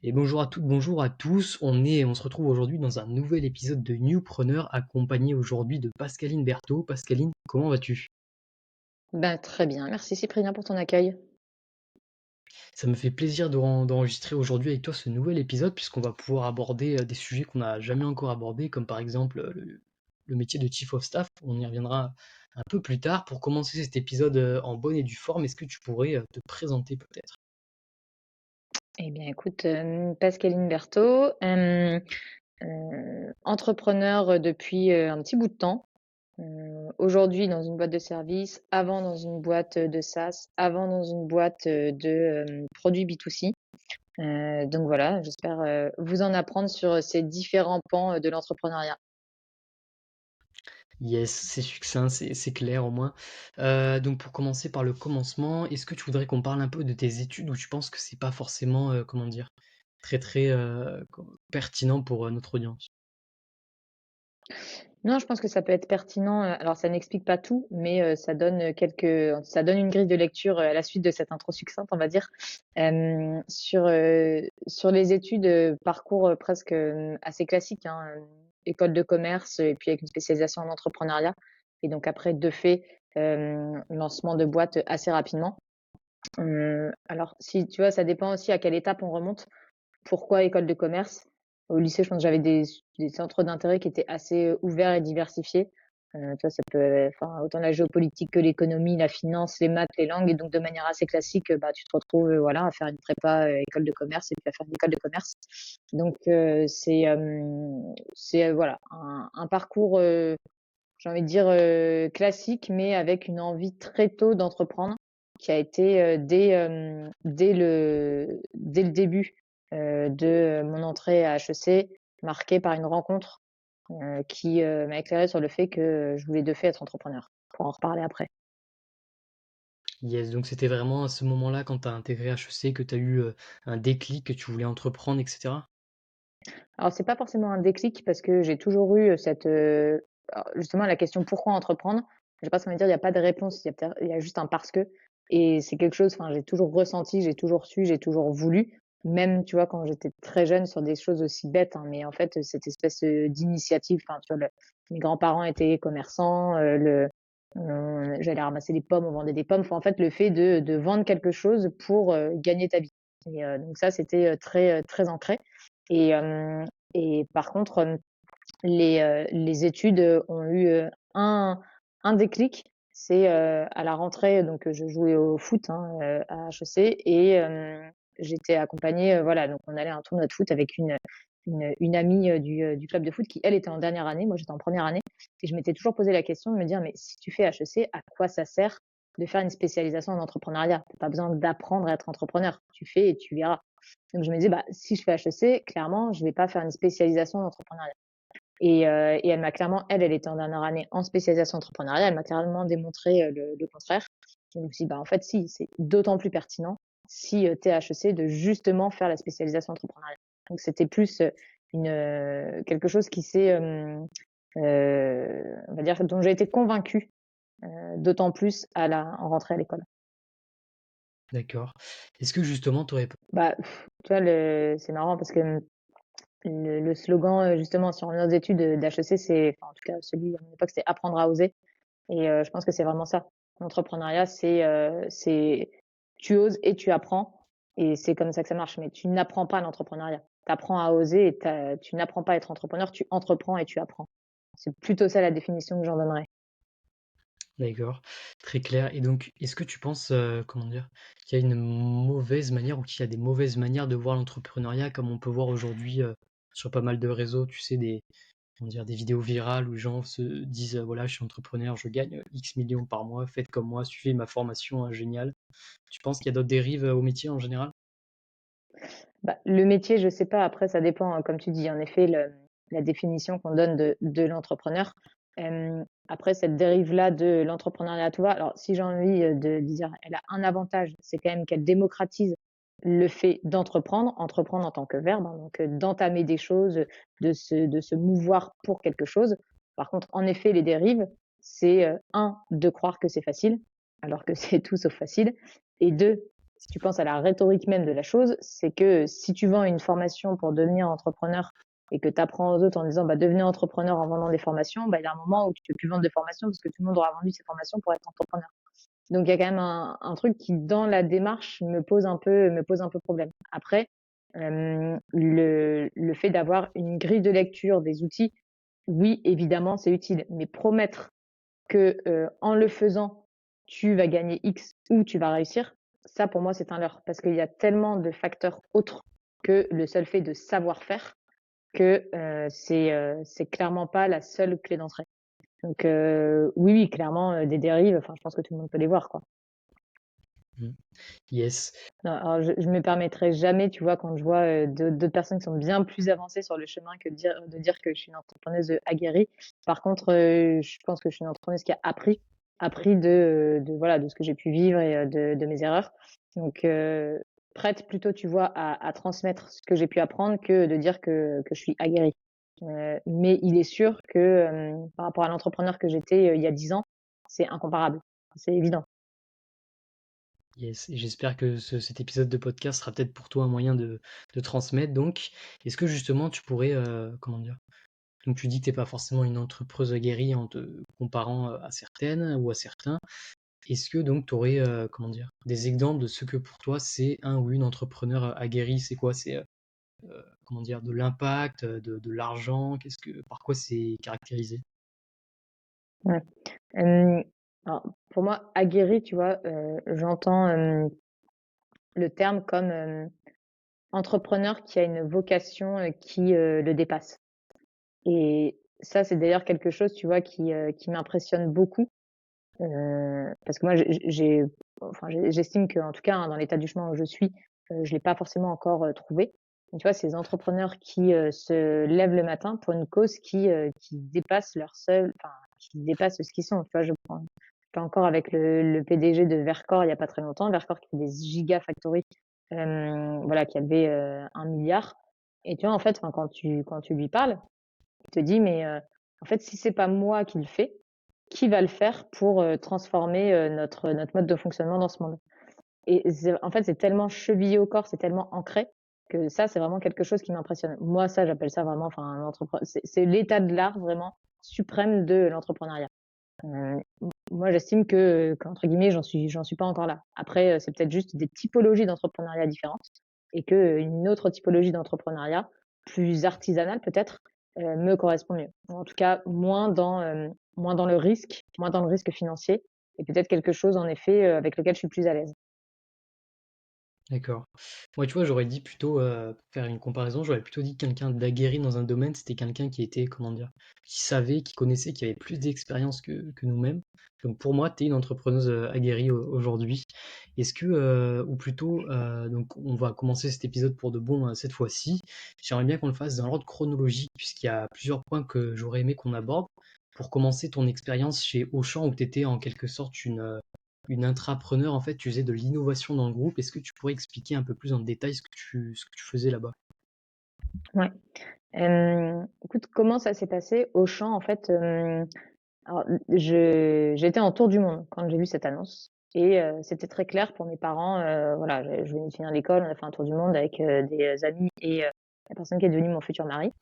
Et bonjour à toutes, bonjour à tous. On se retrouve aujourd'hui dans un nouvel épisode de Newpreneur, accompagné aujourd'hui de Pascaline Berthaud. Pascaline, comment vas-tu? Ben, très bien. Merci Cyprien pour ton accueil. Ça me fait plaisir d'enregistrer aujourd'hui avec toi ce nouvel épisode, puisqu'on va pouvoir aborder des sujets qu'on n'a jamais encore abordés, comme par exemple le métier de Chief of Staff. On y reviendra un peu plus tard. Pour commencer cet épisode en bonne et due forme, est-ce que tu pourrais te présenter peut-être? Eh bien, écoute, Pascaline Berthaud, entrepreneur depuis un petit bout de temps. Aujourd'hui dans une boîte de service, avant dans une boîte de SaaS, avant dans une boîte de produits B2C. Donc voilà, j'espère vous en apprendre sur ces différents pans de l'entrepreneuriat. Yes, c'est succinct, c'est clair au moins. Donc pour commencer par le commencement, est-ce que tu voudrais qu'on parle un peu de tes études ou tu penses que c'est pas forcément, comment dire, très pertinent pour notre audience? Non, je pense que ça peut être pertinent. Alors, ça n'explique pas tout, mais ça donne une grille de lecture à la suite de cette intro succincte, on va dire. Sur les études, parcours presque assez classique, hein, école de commerce et puis avec une spécialisation en entrepreneuriat. Et donc après, de fait, lancement de boîte assez rapidement. Alors, si tu vois, ça dépend aussi à quelle étape on remonte. Pourquoi école de commerce? Au lycée, je pense que j'avais des centres d'intérêt qui étaient assez ouverts et diversifiés. Tu vois, ça peut, enfin, autant la géopolitique que l'économie, la finance, les maths, les langues. Et donc, de manière assez classique, bah, tu te retrouves, voilà, à faire une prépa école de commerce et puis à faire une école de commerce. Donc, voilà, un parcours, j'ai envie de dire, classique, mais avec une envie très tôt d'entreprendre, qui a été dès le début de mon entrée à HEC, marquée par une rencontre qui m'a éclairé sur le fait que je voulais de fait être entrepreneur. Pour en reparler après. Yes, donc c'était vraiment à ce moment-là quand tu as intégré HEC que tu as eu, un déclic, que tu voulais entreprendre et cetera? Alors, c'est pas forcément un déclic parce que j'ai toujours eu alors, justement, la question pourquoi entreprendre. Je sais pas si on va dire, il n'y a pas de réponse, il y a juste un parce que. Et c'est quelque chose, enfin, j'ai toujours ressenti, j'ai toujours su, j'ai toujours voulu. Même, tu vois, quand j'étais très jeune, sur des choses aussi bêtes, hein, mais en fait, cette espèce d'initiative, enfin, tu vois, mes grands-parents étaient commerçants, j'allais ramasser des pommes, on vendait des pommes. Enfin, en fait, le fait de vendre quelque chose pour gagner ta vie. Et donc ça, c'était très ancré. Et, et par contre, les études ont eu un déclic. C'est à la rentrée, donc je jouais au foot hein, à HEC et j'étais accompagnée, voilà, donc on allait à un tournoi de foot avec une amie du club de foot qui, elle, était en dernière année. Moi, j'étais en première année. Et je m'étais toujours posé la question de me dire, mais si tu fais HEC, à quoi ça sert de faire une spécialisation en entrepreneuriat? Tu pas besoin d'apprendre à être entrepreneur. Tu fais et tu verras. Donc je me disais, bah, si je fais HEC, clairement, je vais pas faire une spécialisation en entrepreneuriat. Et elle m'a clairement, elle était en dernière année en spécialisation entrepreneuriat, elle m'a clairement démontré le contraire. Je me suis dit, bah, en fait, si, c'est d'autant plus pertinent si tu es HEC de justement faire la spécialisation entrepreneuriat. Donc c'était plus quelque chose qui s'est, on va dire, dont j'ai été convaincue, d'autant plus en rentrée à l'école. D'accord. Est-ce que justement tu aurais Bah, tu vois, c'est marrant parce que le slogan, justement, sur mes études d'HEC, enfin, en tout cas, celui à mon époque, c'était apprendre à oser. Et je pense que c'est vraiment ça. L'entrepreneuriat, c'est tu oses et tu apprends. Et c'est comme ça que ça marche. Mais tu n'apprends pas l'entrepreneuriat. Tu apprends à oser et tu n'apprends pas à être entrepreneur, tu entreprends et tu apprends. C'est plutôt ça la définition que j'en donnerais. D'accord, très clair. Et donc, est-ce que tu penses, comment dire, qu'il y a une mauvaise manière ou qu'il y a des mauvaises manières de voir l'entrepreneuriat comme on peut voir aujourd'hui sur pas mal de réseaux, tu sais, comment dire, des vidéos virales où les gens se disent, voilà, je suis entrepreneur, je gagne X millions par mois, faites comme moi, suivez ma formation, génial. Tu penses qu'il y a d'autres dérives au métier en général? Bah, le métier, je sais pas. Après, ça dépend, hein, comme tu dis, en effet, la définition qu'on donne de l'entrepreneur. Après, cette dérive-là de l'entrepreneuriat à tout va, alors si j'ai envie de dire, elle a un avantage, c'est quand même qu'elle démocratise le fait d'entreprendre, entreprendre en tant que verbe, hein, donc d'entamer des choses, de se mouvoir pour quelque chose. Par contre, en effet, les dérives, c'est un, de croire que c'est facile, alors que c'est tout sauf facile, et deux, si tu penses à la rhétorique même de la chose, c'est que si tu vends une formation pour devenir entrepreneur et que tu apprends aux autres en disant bah, devenez entrepreneur en vendant des formations, bah, il y a un moment où tu ne peux plus vendre de formations parce que tout le monde aura vendu ses formations pour être entrepreneur. Donc il y a quand même un truc qui, dans la démarche, me pose un peu problème. Après, le fait d'avoir une grille de lecture des outils, oui, évidemment, c'est utile. Mais promettre que en le faisant, tu vas gagner X ou tu vas réussir, ça pour moi c'est un leurre parce qu'il y a tellement de facteurs autres que le seul fait de savoir faire que c'est clairement pas la seule clé d'entrée. Donc oui, oui, clairement des dérives. Enfin, je pense que tout le monde peut les voir, quoi. Mmh. Yes. Non, alors je me permettrai jamais, tu vois, quand je vois d'autres personnes qui sont bien plus avancées sur le chemin que de dire que je suis une entrepreneuse aguerrie. Par contre, je pense que je suis une entrepreneuse qui a appris voilà, de ce que j'ai pu vivre et de mes erreurs. Donc, prête plutôt, tu vois, à transmettre ce que j'ai pu apprendre que de dire que je suis aguerrie. Mais il est sûr que par rapport à l'entrepreneur que j'étais il y a 10 ans, c'est incomparable. C'est évident. Yes, et j'espère que cet épisode de podcast sera peut-être pour toi un moyen de transmettre donc. Est-ce que justement tu pourrais, comment dire? Donc tu dis que tu es pas forcément une entrepreneuse aguerrie en te comparant, à certaines ou à certains. Est-ce que donc tu aurais, comment dire? Des exemples de ce que pour toi c'est un ou une entrepreneur, aguerrie? C'est quoi? C'est, comment dire? De l'impact, de l'argent? Par quoi c'est caractérisé? Ouais. Hem, alors pour moi, aguerri, tu vois, j'entends, le terme comme, entrepreneur qui a une vocation, qui, le dépasse et ça, c'est d'ailleurs quelque chose, tu vois, qui m'impressionne beaucoup, parce que moi, j'estime qu'en tout cas, hein, dans l'état du chemin où je suis, je l'ai pas forcément encore, trouvé. Donc tu vois, ces entrepreneurs qui, se lèvent le matin pour une cause qui dépasse qui dépasse ce qu'ils sont, tu vois? J'étais encore avec le PDG de Vercor il y a pas très longtemps. Vercor qui fait des gigafactories, voilà, qui a levé, 1 000 000 et tu vois, en fait, enfin, quand tu lui parles, il te dit: «Mais, en fait, si c'est pas moi qui le fais, qui va le faire pour, transformer, notre mode de fonctionnement dans ce monde?» Et en fait, c'est tellement chevillé au corps, c'est tellement ancré que ça, c'est vraiment quelque chose qui m'impressionne. Moi, ça, j'appelle ça vraiment enfin c'est l'état de l'art vraiment suprême de l'entrepreneuriat. Moi, j'estime qu'entre guillemets, j'en suis pas encore là. Après, c'est peut-être juste des typologies d'entrepreneuriat différentes et qu'une autre typologie d'entrepreneuriat, plus artisanale peut-être, me correspond mieux. En tout cas, moins dans le risque financier et peut-être quelque chose en effet, avec lequel je suis plus à l'aise. D'accord. Moi, tu vois, j'aurais dit plutôt, pour faire une comparaison, j'aurais plutôt dit quelqu'un d'aguerri dans un domaine, c'était quelqu'un qui était, comment dire? Qui savait, qui connaissait, qui avait plus d'expérience que nous-mêmes. Donc pour moi, tu es une entrepreneuse, aguerrie aujourd'hui. Est-ce que, ou plutôt, donc on va commencer cet épisode pour de bon, cette fois-ci. J'aimerais bien qu'on le fasse dans l'ordre chronologique puisqu'il y a plusieurs points que j'aurais aimé qu'on aborde. Pour commencer ton expérience chez Auchan où tu étais en quelque sorte une intrapreneur, en fait, tu faisais de l'innovation dans le groupe. Est-ce que tu pourrais expliquer un peu plus en détail ce que tu faisais là-bas? Ouais. Écoute, comment ça s'est passé? Auchan, en fait, alors j'étais en tour du monde quand j'ai vu cette annonce et c'était très clair pour mes parents, voilà, je venais de finir l'école, on a fait un tour du monde avec, des amis et la personne qui est devenue mon futur mari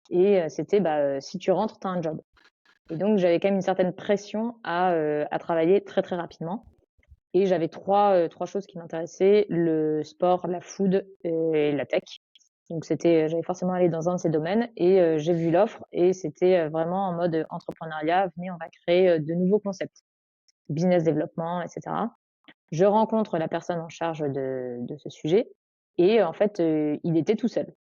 et c'était, bah, si tu rentres, tu as un job et donc j'avais quand même une certaine pression à travailler très, très rapidement et j'avais 3 choses qui m'intéressaient: le sport, la food et la tech. Donc j'allais forcément aller dans un de ces domaines et j'ai vu l'offre et c'était, vraiment en mode, entrepreneuriat: «Venez, on va créer, de nouveaux concepts, business développement et cetera». Je rencontre la personne en charge de ce sujet et en fait, il était tout seul.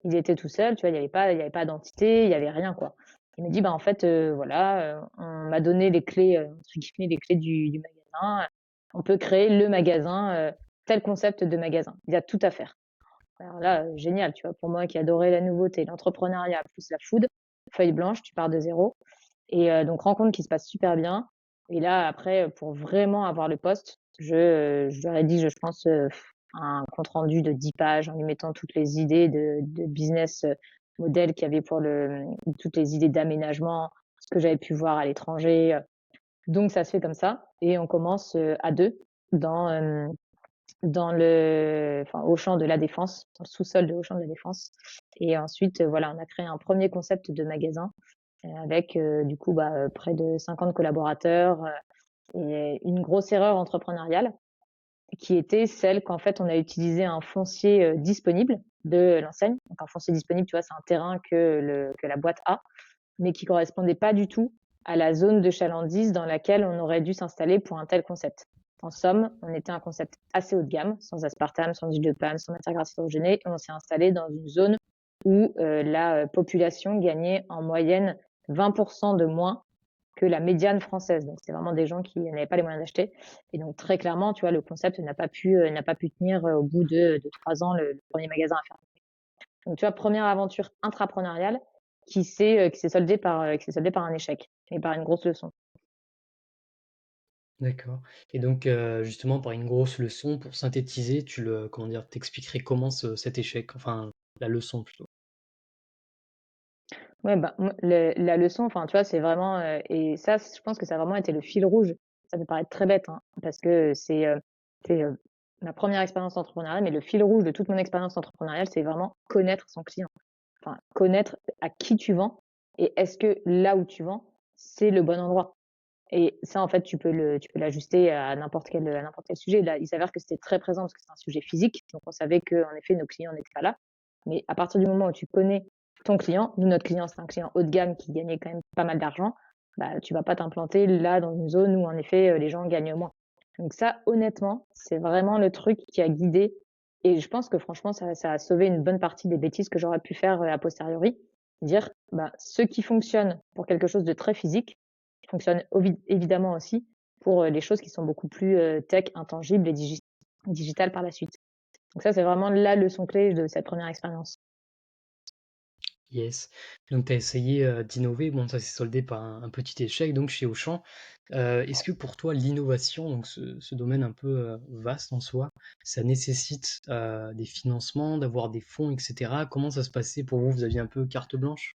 Il était tout seul, tu vois? Il y avait pas d'entité, il y avait rien, quoi. Il me dit: «Bah, en fait, voilà, on m'a donné les clés, entre guillemets, «les clés du magasin, on peut créer le magasin, tel concept de magasin. Il y a tout à faire». Alors là, génial, tu vois? Pour moi qui adorais la nouveauté, l'entrepreneuriat plus la food, feuille blanche, tu pars de zéro et donc rencontre qui se passe super bien et là après, pour vraiment avoir le poste, je leur ai dit, je pense, un compte rendu de 10 pages en lui mettant toutes les idées de business, model qu'il y avait pour toutes les idées d'aménagement, ce que j'avais pu voir à l'étranger, donc ça se fait comme ça et on commence, à 2 dans, enfin, Auchan de la Défense, dans le sous-sol de Auchan de la Défense. Et ensuite, voilà, on a créé un premier concept de magasin avec du coup près de 50 collaborateurs et une grosse erreur entrepreneuriale qui était celle qu'en fait on a utilisé un foncier disponible de l'enseigne. Donc un foncier disponible, tu vois, c'est un terrain que la boîte a, mais qui correspondait pas du tout à la zone de chalandise dans laquelle on aurait dû s'installer pour un tel concept. En somme, on était un concept assez haut de gamme, sans aspartame, sans huile de palme, sans matière grasse hydrogénée, et on s'est installé dans une zone où la population gagnait en moyenne 20% de moins que la médiane française. Donc, c'est vraiment des gens qui n'avaient pas les moyens d'acheter. Et donc, très clairement, tu vois, le concept n'a pas pu tenir au bout de 3 ans le premier magasin à faire. Donc, tu vois, première aventure intrapreneuriale qui s'est soldée par un échec et par une grosse leçon. D'accord. Et donc, justement, par une grosse leçon, pour synthétiser, comment dire, t'expliquerais comment cet échec, enfin, la leçon plutôt. Ouais, la leçon, enfin, tu vois, c'est vraiment, et ça, je pense que ça a vraiment été le fil rouge. Ça peut paraître très bête, hein, parce que c'est ma première expérience entrepreneuriale, mais le fil rouge de toute mon expérience entrepreneuriale, c'est vraiment connaître son client. Enfin, connaître à qui tu vends et est-ce que là où tu vends, c'est le bon endroit. Et ça, en fait, tu peux l'ajuster à n'importe quel sujet. Là, il s'avère que c'était très présent parce que c'est un sujet physique. Donc, on savait que, en effet, nos clients n'étaient pas là. Mais à partir du moment où tu connais ton client, nous, notre client, c'est un client haut de gamme qui gagnait quand même pas mal d'argent, bah, tu vas pas t'implanter là dans une zone où, en effet, les gens gagnent moins. Donc ça, honnêtement, c'est vraiment le truc qui a guidé. Et je pense que franchement, ça a sauvé une bonne partie des bêtises que j'aurais pu faire a posteriori. Dire, bah, ce qui fonctionne pour quelque chose de très physique fonctionne évidemment aussi pour les choses qui sont beaucoup plus tech, intangibles et digitales par la suite. Donc ça, c'est vraiment la leçon clé de cette première expérience. Yes. Donc, tu as essayé d'innover. Bon, ça s'est soldé par un petit échec, donc chez Auchan. Est-ce que pour toi, l'innovation, donc ce domaine un peu vaste en soi, ça nécessite des financements, d'avoir des fonds, etc. Comment ça se passait pour vous? Vous aviez un peu carte blanche?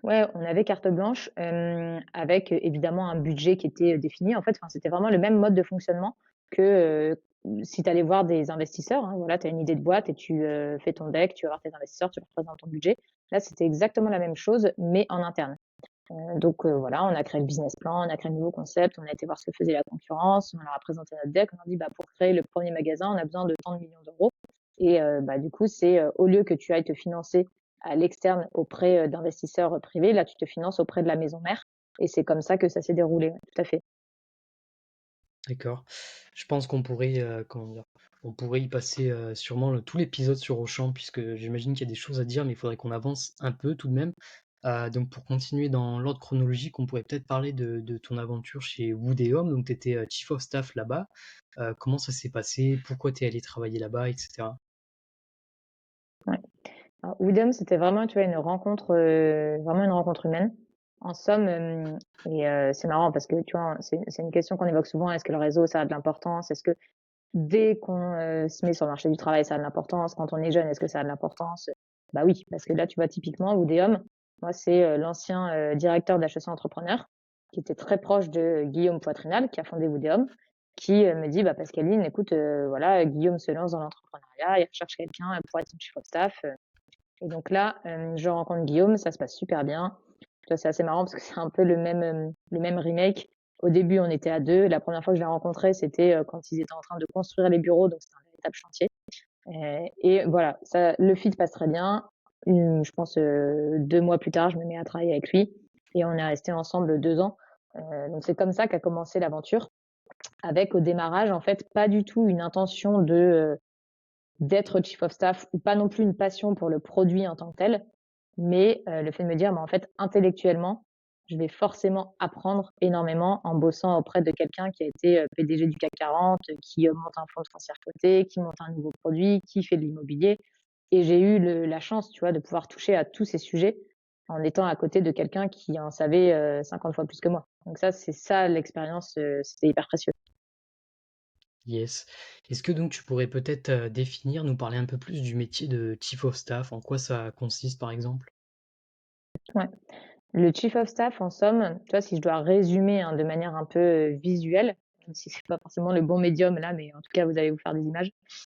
Ouais, on avait carte blanche, avec évidemment un budget qui était défini. En fait, enfin, c'était vraiment le même mode de fonctionnement que si tu allais voir des investisseurs, hein. Voilà, tu as une idée de boîte et tu fais ton deck, tu vas voir tes investisseurs, tu leur présentes ton budget. Là, c'était exactement la même chose, mais en interne. Donc voilà, on a créé le business plan, on a créé le nouveau concept, on a été voir ce que faisait la concurrence, on leur a présenté notre deck, on leur a dit bah, pour créer le premier magasin, on a besoin de tant de millions d'euros. Et du coup, c'est au lieu que tu ailles te financer à l'externe auprès d'investisseurs privés, là, tu te finances auprès de la maison mère. Et c'est comme ça que ça s'est déroulé, ouais, tout à fait. D'accord. Je pense qu'on pourrait, comment dire? On pourrait y passer, sûrement tout l'épisode sur Auchan puisque j'imagine qu'il y a des choses à dire, mais il faudrait qu'on avance un peu tout de même. Donc pour continuer dans l'ordre chronologique, on pourrait peut-être parler de ton aventure chez Wood & Home. Donc tu étais, chief of staff là-bas. Comment ça s'est passé? Pourquoi tu es allé travailler là-bas et cetera? Ouais. Alors, Woodham, c'était vraiment, tu vois, vraiment une rencontre humaine. En somme, et c'est marrant parce que, tu vois, c'est une question qu'on évoque souvent. Est-ce que le réseau, ça a de l'importance? Est-ce que dès qu'on se met sur le marché du travail, ça a de l'importance? Quand on est jeune, est-ce que ça a de l'importance? Bah oui, parce que là, tu vois, typiquement, Woodéum, moi, c'est l'ancien directeur d'HEC Entrepreneur, qui était très proche de Guillaume Poitrinal, qui a fondé Woodéum, qui me dit, bah, Pascaline, écoute, voilà, Guillaume se lance dans l'entrepreneuriat, il recherche quelqu'un pour être son chief of staff. Et donc là, je rencontre Guillaume, ça se passe super bien. Tu vois, c'est assez marrant parce que c'est un peu le même remake. Au début, on était à deux. La première fois que je l'ai rencontré, c'était quand ils étaient en train de construire les bureaux, donc c'était un véritable chantier. Et voilà, ça, le fit passe très bien. Je pense 2 mois plus tard, je me mets à travailler avec lui et on est resté ensemble 2 ans. Donc c'est comme ça qu'a commencé l'aventure, avec au démarrage en fait pas du tout une intention d'être chief of staff ou pas non plus une passion pour le produit en tant que tel, mais le fait de me dire, en fait, intellectuellement, je vais forcément apprendre énormément en bossant auprès de quelqu'un qui a été PDG du CAC 40, qui monte un fonds de foncière coté, qui monte un nouveau produit, qui fait de l'immobilier. Et j'ai eu la chance, tu vois, de pouvoir toucher à tous ces sujets en étant à côté de quelqu'un qui en savait 50 fois plus que moi. Donc ça, c'est ça l'expérience, c'était hyper précieux. Yes. Est-ce que donc tu pourrais peut-être, définir, nous parler un peu plus du métier de chief of staff? En quoi ça consiste, par exemple? Ouais. Le chief of staff, en somme, tu vois, si je dois résumer, hein, de manière un peu visuelle, même si c'est pas forcément le bon médium là, mais en tout cas, vous allez vous faire des images.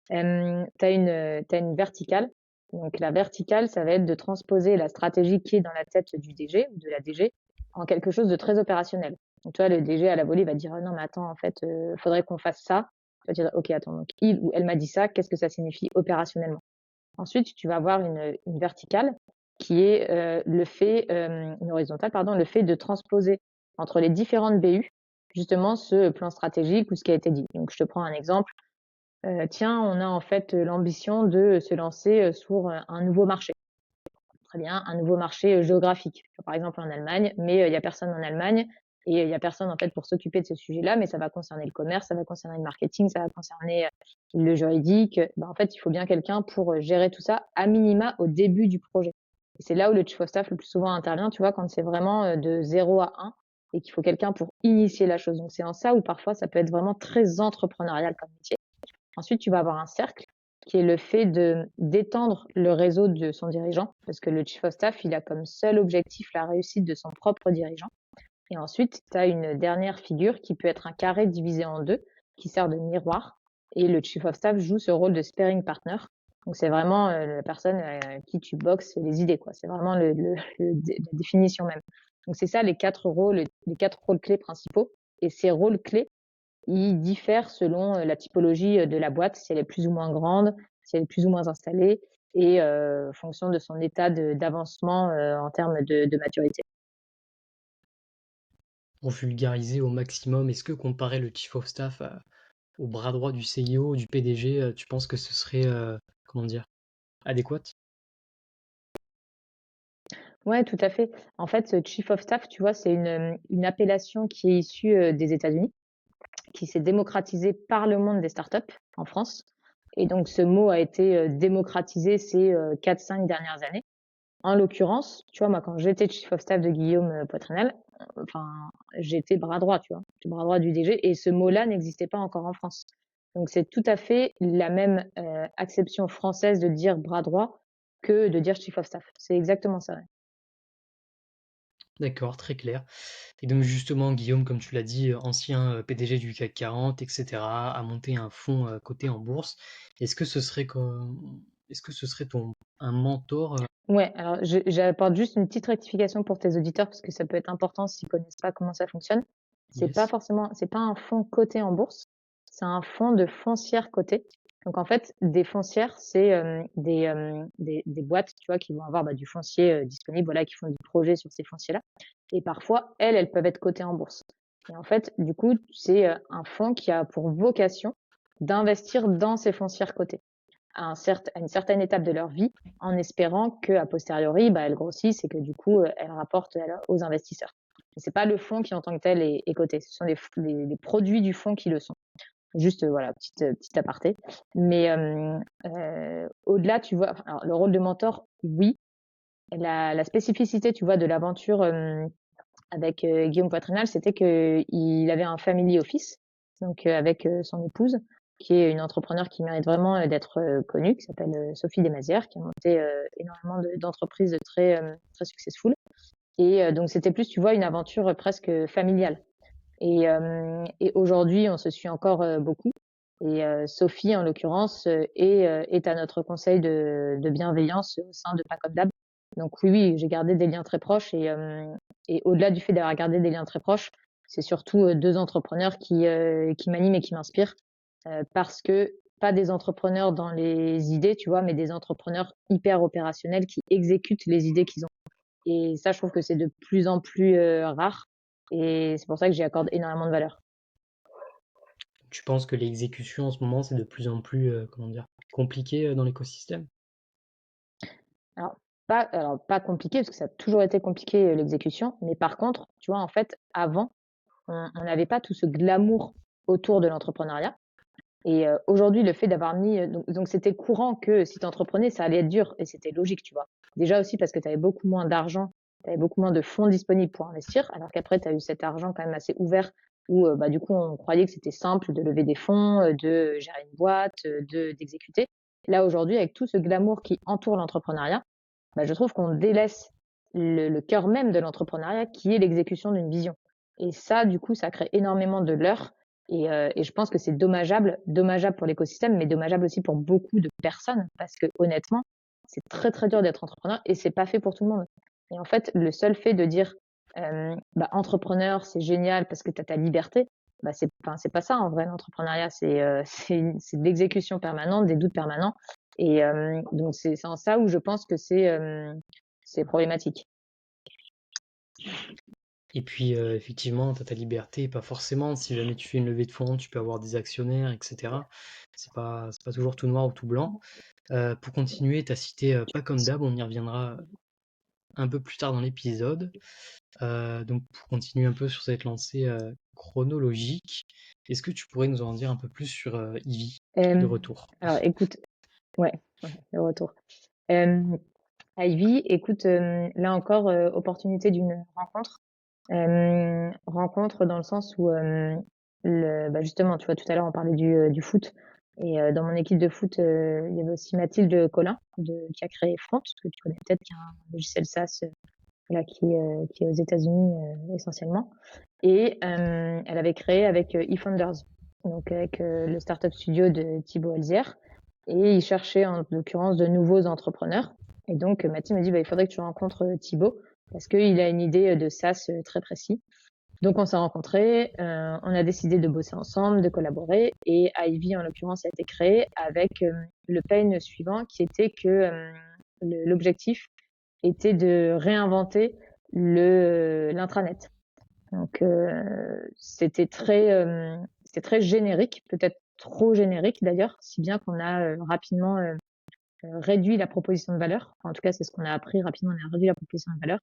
Tu une verticale. Donc la verticale, ça va être de transposer la stratégie qui est dans la tête du DG ou de la DG en quelque chose de très opérationnel. Donc toi, le DG à la volée va dire: «Ah non, mais attends, en fait, faudrait qu'on fasse ça». Tu vas dire: «OK, attends, donc il ou elle m'a dit ça, qu'est-ce que ça signifie opérationnellement?» Ensuite, tu vas avoir une verticale qui est, le fait, une horizontale, pardon, le fait de transposer entre les différentes BU, justement ce plan stratégique ou ce qui a été dit. Donc je te prends un exemple. Tiens, on a en fait l'ambition de se lancer, sur, un nouveau marché. Très bien, un nouveau marché, géographique. Par exemple en Allemagne, mais, il y a personne en Allemagne et il y a personne en fait pour s'occuper de ce sujet-là, mais ça va concerner le commerce, ça va concerner le marketing, ça va concerner, le juridique. En fait, il faut bien quelqu'un pour, gérer tout ça, à minima au début du projet. Et c'est là où le chief of staff le plus souvent intervient, tu vois? Quand c'est vraiment, de 0 à 1 et qu'il faut quelqu'un pour initier la chose. Donc c'est en ça où parfois ça peut être vraiment très entrepreneurial comme métier. Ensuite, tu vas avoir un cercle qui est le fait de d'étendre le réseau de son dirigeant, parce que le chief of staff, il a comme seul objectif la réussite de son propre dirigeant. Et ensuite, tu as une dernière figure qui peut être un carré divisé en deux, qui sert de miroir. Et le chief of staff joue ce rôle de sparring partner. Donc c'est vraiment la personne qui tu boxes les idées, quoi. C'est vraiment la définition même. Donc c'est ça les quatre rôles clés principaux. Et ces rôles clés, ils diffèrent selon, la typologie, de la boîte, si elle est plus ou moins grande, si elle est plus ou moins installée et en fonction de son état d'avancement, en termes de maturité. Pour vulgariser au maximum, est-ce que comparer le chief of staff au bras droit du CIO, du PDG, tu penses que ce serait, comment dire, adéquat? Ouais, tout à fait. En fait, ce chief of staff, tu vois, c'est une appellation qui est issue, des États-Unis, qui s'est démocratisée par le monde des startups en France et donc ce mot a été, démocratisé ces, 4-5 dernières années. En l'occurrence, tu vois, moi, quand j'étais chief of staff de Guillaume Poitrinel, enfin, j'étais bras droit, tu vois, j'étais bras droit du DG et ce mot-là n'existait pas encore en France. Donc, c'est tout à fait la même acception française de dire bras droit que de dire chief of staff. C'est exactement ça. Ouais. D'accord, très clair. Et donc justement, Guillaume, comme tu l'as dit, ancien PDG du CAC 40, etc., a monté un fonds coté en bourse. Est-ce que ce serait ton un mentor? Ouais, alors j'apporte juste une petite rectification pour tes auditeurs parce que ça peut être important s'ils connaissent pas comment ça fonctionne. Yes. C'est pas un fonds coté en bourse, c'est un fonds de foncières cotées. Donc en fait, des foncières, c'est des boîtes, tu vois, qui vont avoir du foncier disponible, voilà, qui font du projet sur ces fonciers-là. Et parfois, elles peuvent être cotées en bourse. Et en fait, du coup, c'est un fonds qui a pour vocation d'investir dans ces foncières cotées à une certaine étape de leur vie, en espérant qu'à posteriori, elles grossissent et que du coup, elles rapportent aux investisseurs. C'est pas le fonds qui en tant que tel est coté, ce sont les produits du fonds qui le sont. Juste, voilà, petite aparté. Mais au-delà, tu vois, alors, le rôle de mentor, oui. La spécificité, tu vois, de l'aventure avec Guillaume Poitrinal, c'était qu'il avait un family office, donc avec son épouse, qui est une entrepreneure qui mérite vraiment d'être connue, qui s'appelle Sophie Desmazières, qui a monté énormément d'entreprises très, très successful. Et donc, c'était plus, tu vois, une aventure presque familiale. Et aujourd'hui, on se suit encore beaucoup. Et Sophie, en l'occurrence, est à notre conseil de bienveillance au sein de Pas comme d'hab. Donc oui, oui, j'ai gardé des liens très proches et au-delà du fait d'avoir gardé des liens très proches, c'est surtout, 2 entrepreneurs qui m'animent et qui m'inspirent, parce que pas des entrepreneurs dans les idées, tu vois? Mais des entrepreneurs hyper opérationnels qui exécutent les idées qu'ils ont. Et ça, je trouve que c'est de plus en plus, rare et c'est pour ça que j'y accorde énormément de valeur. Tu penses que l'exécution en ce moment, c'est de plus en plus, comment dire, compliqué dans l'écosystème? Alors pas compliqué parce que ça a toujours été compliqué, l'exécution, mais par contre, tu vois, en fait, avant, on n'avait pas tout ce glamour autour de l'entrepreneuriat et aujourd'hui, le fait d'avoir mis, donc c'était courant que si tu entreprenais, ça allait être dur et c'était logique, tu vois? Déjà aussi parce que tu avais beaucoup moins d'argent, tu avais beaucoup moins de fonds disponibles pour investir, alors qu'après tu as eu cet argent quand même assez ouvert où, du coup, on croyait que c'était simple de lever des fonds, de gérer une boîte, d'exécuter. Là, aujourd'hui, avec tout ce glamour qui entoure l'entrepreneuriat, je trouve qu'on délaisse le cœur même de l'entrepreneuriat qui est l'exécution d'une vision. Et ça, du coup, ça crée énormément de leurres Et je pense que c'est dommageable pour l'écosystème, mais dommageable aussi pour beaucoup de personnes, parce que honnêtement, c'est très très dur d'être entrepreneur et c'est pas fait pour tout le monde. Et en fait, le seul fait de dire bah, entrepreneur, c'est génial parce que tu as ta liberté, bah, c'est pas ça en vrai l'entrepreneuriat, c'est de l'exécution permanente, des doutes permanents. Et donc c'est en ça où je pense que c'est problématique. Et puis, effectivement, tu as ta liberté, pas forcément. Si jamais tu fais une levée de fonds, tu peux avoir des actionnaires, etc. C'est pas toujours tout noir ou tout blanc. Pour continuer, tu as cité pas comme d'hab, on y reviendra un peu plus tard dans l'épisode. Donc, pour continuer un peu sur cette lancée chronologique, est-ce que tu pourrais nous en dire un peu plus sur Ivy, de Euh, retour? alors écoute, ouais, le retour. Euh, Ivy, écoute, là encore, opportunité d'une rencontre. Rencontre dans le sens où, bah justement, tu vois, tout à l'heure, on parlait du foot. Et dans mon équipe de foot, il y avait aussi Mathilde Collin, qui a créé Front, que tu connais peut-être, qui est un logiciel SaaS là, qui est aux États-Unis essentiellement. Et elle avait créé avec eFounders, donc avec le startup studio de Thibaut Elzière. Et il cherchait en l'occurrence de nouveaux entrepreneurs. Et donc Mathilde me dit, bah, il faudrait que tu rencontres Thibaut parce qu'il a une idée de SaaS très précis. Donc on s'est rencontrés, on a décidé de bosser ensemble, de collaborer, et Ivy en l'occurrence a été créé avec le pain suivant qui était que l'objectif était de réinventer l'intranet. Donc c'était très générique, peut-être trop générique d'ailleurs, si bien qu'on a rapidement réduit la proposition de valeur. Enfin, en tout cas, c'est ce qu'on a appris rapidement, on a réduit la proposition de valeur.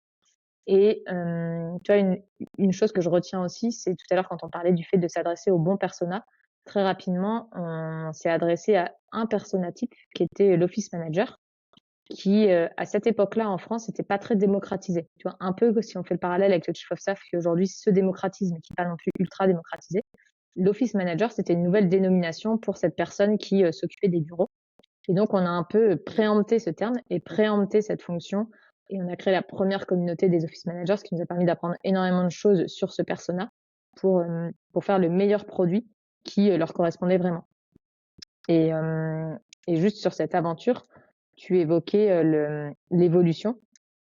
Et tu vois, une chose que je retiens aussi, c'est tout à l'heure quand on parlait du fait de s'adresser au bon persona. Très rapidement, on s'est adressé à un persona type qui était l'office manager, qui à cette époque-là en France n'était pas très démocratisé. Tu vois, un peu si on fait le parallèle avec le chief of staff qui aujourd'hui se démocratise mais qui n'est pas non plus ultra démocratisé. L'office manager, c'était une nouvelle dénomination pour cette personne qui s'occupait des bureaux. Et donc, on a un peu préempté ce terme et préempté cette fonction. Et on a créé la première communauté des office managers, ce qui nous a permis d'apprendre énormément de choses sur ce persona pour faire le meilleur produit qui leur correspondait vraiment. Et, et juste sur cette aventure, tu évoquais l'évolution.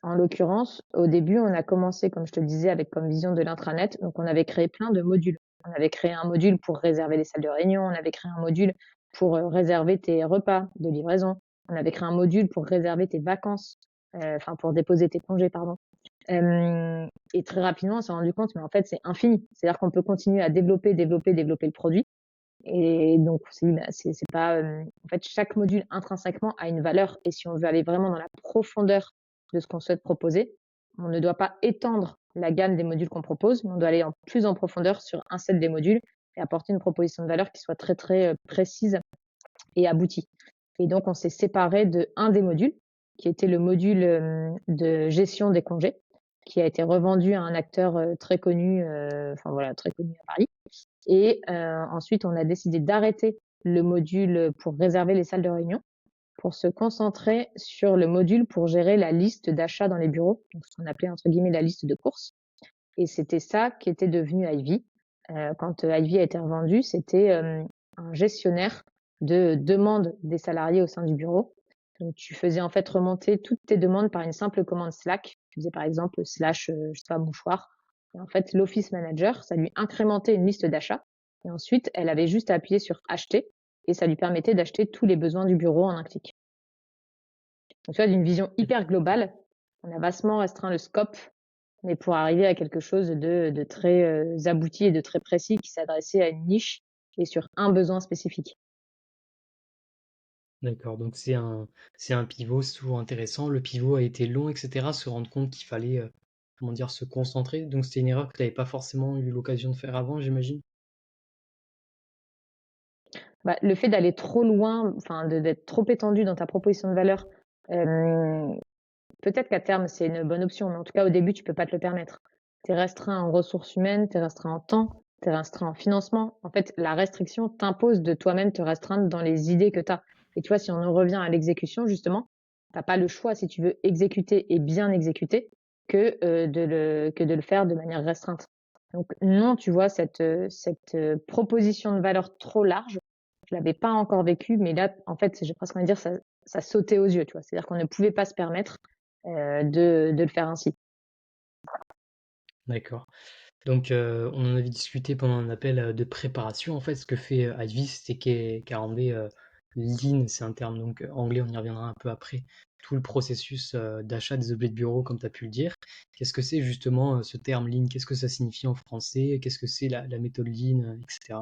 En l'occurrence, au début, on a commencé, comme je te le disais, avec comme vision de l'intranet. Donc, on avait créé plein de modules. On avait créé un module pour réserver les salles de réunion. On avait créé un module pour réserver tes repas de livraison. On avait créé un module pour réserver tes vacances, enfin pour déposer tes congés, pardon. Et très rapidement, on s'est rendu compte, mais en fait, c'est infini. C'est-à-dire qu'on peut continuer à développer le produit. Et donc, c'est pas. En fait, chaque module intrinsèquement a une valeur. Et si on veut aller vraiment dans la profondeur de ce qu'on souhaite proposer, on ne doit pas étendre la gamme des modules qu'on propose, mais on doit aller plus en profondeur sur un seul des modules et apporter une proposition de valeur qui soit très, très précise et aboutie. Et donc, on s'est séparé de un des modules, qui était le module de gestion des congés, qui a été revendu à un acteur très connu, enfin voilà, très connu à Paris. Et ensuite, on a décidé d'arrêter le module pour réserver les salles de réunion pour se concentrer sur le module pour gérer la liste d'achats dans les bureaux, donc ce qu'on appelait entre guillemets la liste de courses. Et c'était ça qui était devenu Ivy. Quand Ivy a été revendu, c'était un gestionnaire de demandes des salariés au sein du bureau. Donc tu faisais en fait remonter toutes tes demandes par une simple commande Slack. Tu faisais par exemple slash, je sais pas, mouchoir. Et en fait, l'office manager, ça lui incrémentait une liste d'achats. Et ensuite, elle avait juste à appuyer sur acheter et ça lui permettait d'acheter tous les besoins du bureau en un clic. Donc, tu vois, d'une vision hyper globale, on a vastement restreint le scope, mais pour arriver à quelque chose de très abouti et de très précis qui s'adressait à une niche et sur un besoin spécifique. D'accord, donc c'est un pivot, c'est toujours intéressant. Le pivot a été long, etc. Se rendre compte qu'il fallait, comment dire, se concentrer. Donc c'était une erreur que tu n'avais pas forcément eu l'occasion de faire avant, j'imagine. Bah, le fait d'aller trop loin, enfin d'être trop étendu dans ta proposition de valeur, peut-être qu'à terme c'est une bonne option, mais en tout cas au début tu peux pas te le permettre. Tu es restreint en ressources humaines, tu es restreint en temps, tu es restreint en financement. En fait, la restriction t'impose de toi-même te restreindre dans les idées que tu as. Et tu vois, si on en revient à l'exécution, justement, t'as pas le choix si tu veux exécuter et bien exécuter que de le faire de manière restreinte. Donc non, tu vois, cette proposition de valeur trop large, je l'avais pas encore vécue, mais là, en fait, j'ai presque envie de dire, ça sautait aux yeux, tu vois. C'est-à-dire qu'on ne pouvait pas se permettre de le faire ainsi. D'accord. Donc, on en avait discuté pendant un appel de préparation. En fait, ce que fait Ivy, c'est qu'elle rendait lean, c'est un terme donc anglais, on y reviendra un peu après, tout le processus d'achat des objets de bureau, comme tu as pu le dire. Qu'est-ce que c'est justement ce terme lean? Qu'est-ce que ça signifie en français? Qu'est-ce que c'est la méthode lean, etc.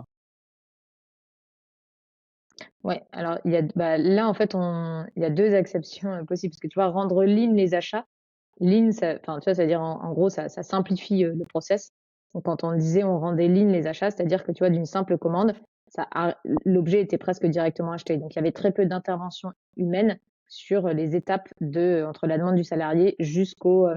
Ouais, alors là, en fait, il y a deux exceptions possibles, parce que tu vois, rendre lean les achats, lean, enfin, tu vois, c'est-à-dire en gros, ça simplifie le process. Donc, quand on disait on rendait lean les achats, c'est-à-dire que tu vois, d'une simple commande, l'objet était presque directement acheté. Donc, il y avait très peu d'intervention humaine sur les étapes entre la demande du salarié jusqu'à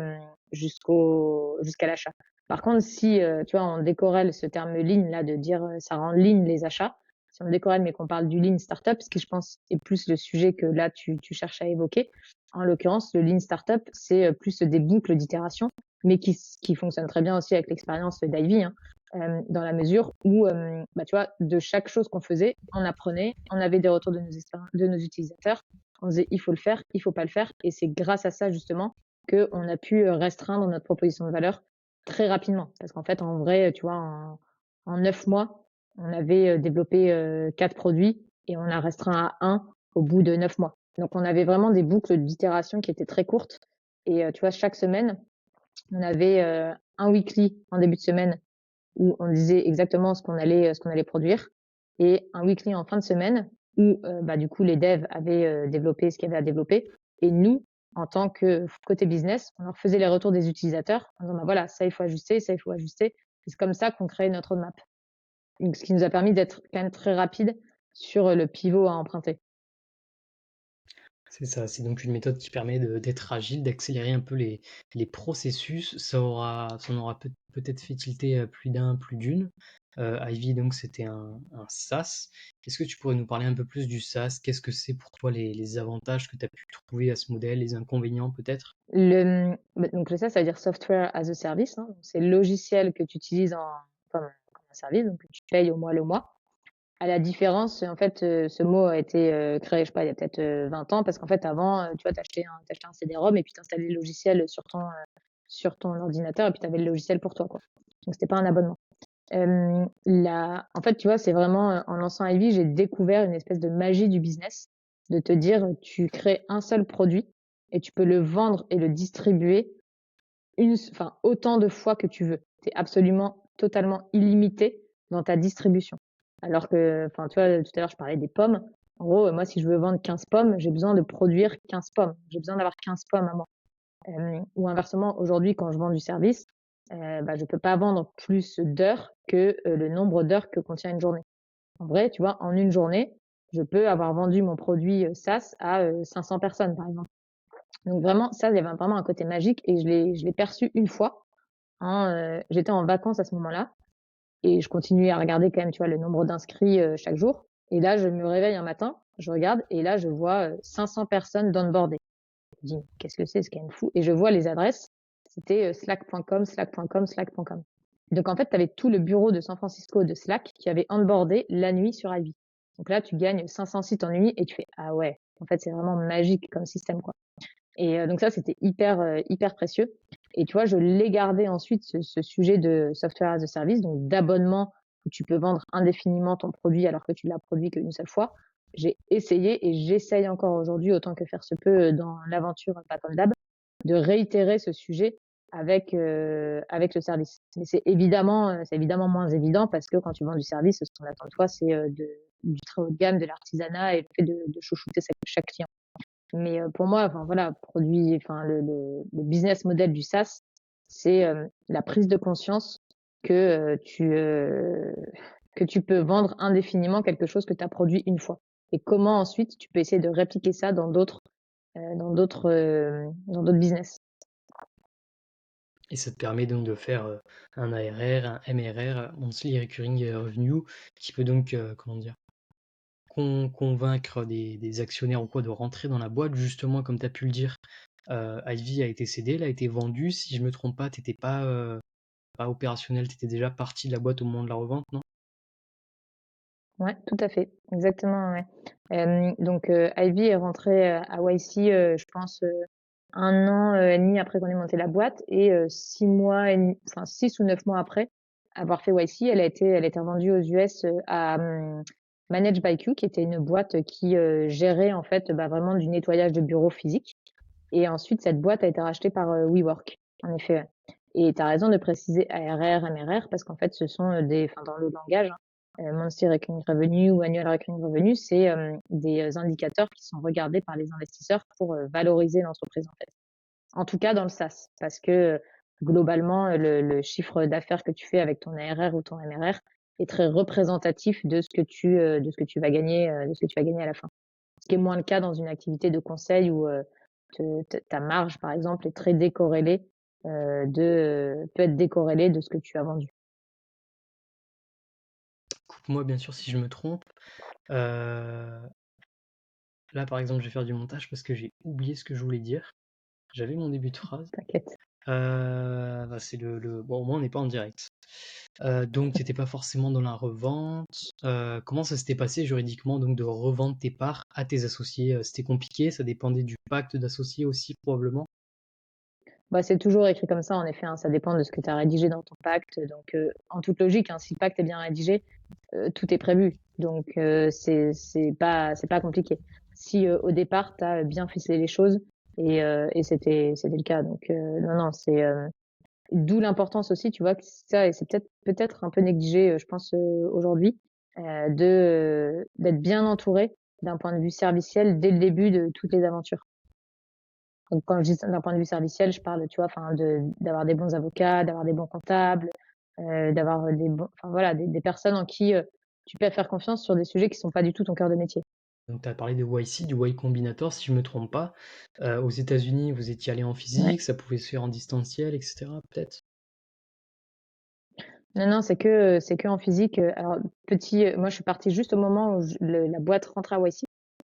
l'achat. Par contre, si tu vois, on décorrèle ce terme lean là de dire ça rend lean les achats, si on décorrèle mais qu'on parle du lean startup, ce qui je pense est plus le sujet que là tu cherches à évoquer, en l'occurrence, le Lean Startup, c'est plus des boucles d'itération, mais qui fonctionnent très bien aussi avec l'expérience d'Ivy, hein, dans la mesure où, tu vois, de chaque chose qu'on faisait, on apprenait, on avait des retours de nos utilisateurs, on disait il faut le faire, il faut pas le faire, et c'est grâce à ça justement qu'on a pu restreindre notre proposition de valeur très rapidement. Parce qu'en fait, en vrai, tu vois, en 9 mois, on avait développé 4 produits et on a restreint à un au bout de 9 mois. Donc, on avait vraiment des boucles d'itération qui étaient très courtes. Et tu vois, chaque semaine, on avait un weekly en début de semaine où on disait exactement ce qu'on allait produire, et un weekly en fin de semaine où du coup les devs avaient développé ce qu'il y avait à développer, et nous, en tant que côté business, on leur faisait les retours des utilisateurs en disant voilà, ça il faut ajuster, ça il faut ajuster. Et c'est comme ça qu'on crée notre roadmap. Donc, ce qui nous a permis d'être quand même très rapide sur le pivot à emprunter. C'est ça, c'est donc une méthode qui permet d'être agile, d'accélérer un peu les processus. Ça en aura peut-être fait tilter plus d'un, plus d'une. Ivy, donc, c'était un SaaS. Est-ce que tu pourrais nous parler un peu plus du SaaS? Qu'est-ce que c'est pour toi les avantages que tu as pu trouver à ce modèle, les inconvénients peut-être? Donc ça veut dire software as a service, hein. C'est le logiciel que tu utilises comme un service, donc que tu payes au mois le mois. À la différence, en fait, ce mot a été créé, je sais pas, il y a peut-être 20 ans, parce qu'en fait, avant, tu vois, t'achetais un CD-ROM et puis t'installais le logiciel sur ton ordinateur, et puis t'avais le logiciel pour toi, quoi. Donc c'était pas un abonnement. En fait, tu vois, c'est vraiment en lançant Ivy, j'ai découvert une espèce de magie du business, de te dire, tu crées un seul produit et tu peux le vendre et le distribuer autant de fois que tu veux. Tu es absolument totalement illimité dans ta distribution. Alors que, enfin, tu vois, tout à l'heure, je parlais des pommes. En gros, moi, si je veux vendre 15 pommes, j'ai besoin de produire 15 pommes. J'ai besoin d'avoir 15 pommes à moi. Ou inversement, aujourd'hui, quand je vends du service, je peux pas vendre plus d'heures que le nombre d'heures que contient une journée. En vrai, tu vois, en une journée, je peux avoir vendu mon produit SaaS à 500 personnes, par exemple. Donc vraiment, ça, il y avait vraiment un côté magique, et je l'ai perçu une fois. Hein, j'étais en vacances à ce moment-là et je continuais à regarder quand même, tu vois, le nombre d'inscrits chaque jour. Et là, je me réveille un matin, je regarde et là, je vois 500 personnes d'onboardées. Je dis, qu'est-ce que c'est quand même fou. Et je vois les adresses, c'était slack.com, slack.com, slack.com. Donc en fait, tu avais tout le bureau de San Francisco de Slack qui avait onboardé la nuit sur Ivy. Donc là, tu gagnes 500 sites en une nuit et tu fais, ah ouais, en fait, c'est vraiment magique comme système, quoi. Et donc ça, c'était hyper précieux. Et tu vois, je l'ai gardé ensuite, ce sujet de software as a service, donc d'abonnement où tu peux vendre indéfiniment ton produit alors que tu l'as produit qu'une seule fois. J'ai essayé et j'essaye encore aujourd'hui, autant que faire se peut dans l'aventure, pas comme d'hab, de réitérer ce sujet avec le service. Mais c'est évidemment moins évident, parce que quand tu vends du service, ce qu'on attend de toi, c'est du très haut de gamme, de l'artisanat et le fait de chouchouter chaque client. Mais pour moi, enfin voilà, le business model du SaaS, c'est la prise de conscience que que tu peux vendre indéfiniment quelque chose que tu as produit une fois. Et comment ensuite tu peux essayer de répliquer ça dans d'autres business. Et ça te permet donc de faire un ARR, un MRR, Monthly Recurring Revenue, qui peut donc, comment dire, convaincre des actionnaires ou quoi de rentrer dans la boîte. Justement, comme tu as pu le dire, Ivy a été cédée, elle a été vendue. Si je me trompe pas, t'étais pas pas opérationnel, tu étais déjà parti de la boîte au moment de la revente, non? Ouais, tout à fait, exactement, ouais. Donc Ivy est rentrée, à YC, je pense, 1 an, et demi après qu'on ait monté la boîte et 6 mois et demi, enfin 6 ou 9 mois après avoir fait YC, elle a été revendue aux US, à, Managed by Q, qui était une boîte qui, gérait en fait, bah, vraiment du nettoyage de bureaux physiques et ensuite cette boîte a été rachetée par, WeWork, en effet, ouais. Et tu as raison de préciser ARR, MRR parce qu'en fait ce sont, des enfin dans le langage, hein, Monthly Recurring Revenue ou Annual Recurring Revenue, c'est, des, indicateurs qui sont regardés par les investisseurs pour, valoriser l'entreprise, en fait. En tout cas dans le SaaS, parce que, globalement, le chiffre d'affaires que tu fais avec ton ARR ou ton MRR est très représentatif de ce que tu vas gagner, de ce que tu vas gagner à la fin. Ce qui est moins le cas dans une activité de conseil où, ta marge, par exemple, est très décorrélée, peut être décorrélée de ce que tu as vendu. Coupe-moi bien sûr si je me trompe. Heu, Là, par exemple, je vais faire du montage parce que j'ai oublié ce que je voulais dire. J'avais mon début de phrase. T'inquiète. Bah, c'est bon, au moins on n'est pas en direct. Donc tu étais pas forcément dans la revente. Comment ça s'était passé juridiquement donc de revendre tes parts à tes associés? C'était compliqué? Ça dépendait du pacte d'associés aussi probablement? Bah, c'est toujours écrit comme ça, en effet, hein, ça dépend de ce que tu as rédigé dans ton pacte. Donc, en toute logique, hein, si le pacte est bien rédigé, tout est prévu. Donc, c'est pas compliqué. Si au départ, tu as bien ficelé les choses et c'était le cas. Donc, non, non, c'est d'où l'importance aussi, tu vois, que ça, et c'est peut-être un peu négligé, je pense, aujourd'hui, d'être bien entouré d'un point de vue serviciel dès le début de toutes les aventures. Donc quand je dis d'un point de vue serviciel, je parle, tu vois, enfin d'avoir des bons avocats, d'avoir des bons comptables, d'avoir des bons, enfin voilà, des personnes en qui tu peux faire confiance sur des sujets qui sont pas du tout ton cœur de métier. Donc tu as parlé de YC, du Y Combinator si je me trompe pas. Aux États-Unis, vous étiez allé en Ouais. physique, ça pouvait se faire en distanciel et cetera peut-être? Non, non, c'est que en physique. Alors moi je suis partie juste au moment où la boîte rentrait à YC.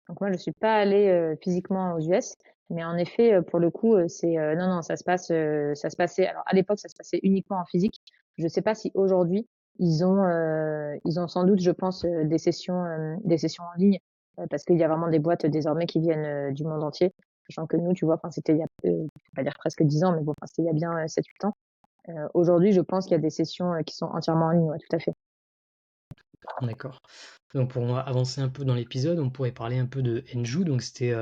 Donc moi je suis pas allée physiquement aux US, mais en effet pour le coup non, non, ça se passait. Alors à l'époque ça se passait uniquement en physique. Je sais pas si aujourd'hui ils ont sans doute, je pense, des sessions en ligne, parce qu'il y a vraiment des boîtes désormais qui viennent du monde entier. Sachant que nous, tu vois, enfin c'était il y a, je vais pas dire presque 10 ans, mais bon, enfin, c'était il y a bien 7-8 ans. Aujourd'hui, je pense qu'il y a des sessions qui sont entièrement en ligne, ouais, tout à fait. D'accord. Donc pour avancer un peu dans l'épisode, on pourrait parler un peu de Enjou. Donc c'était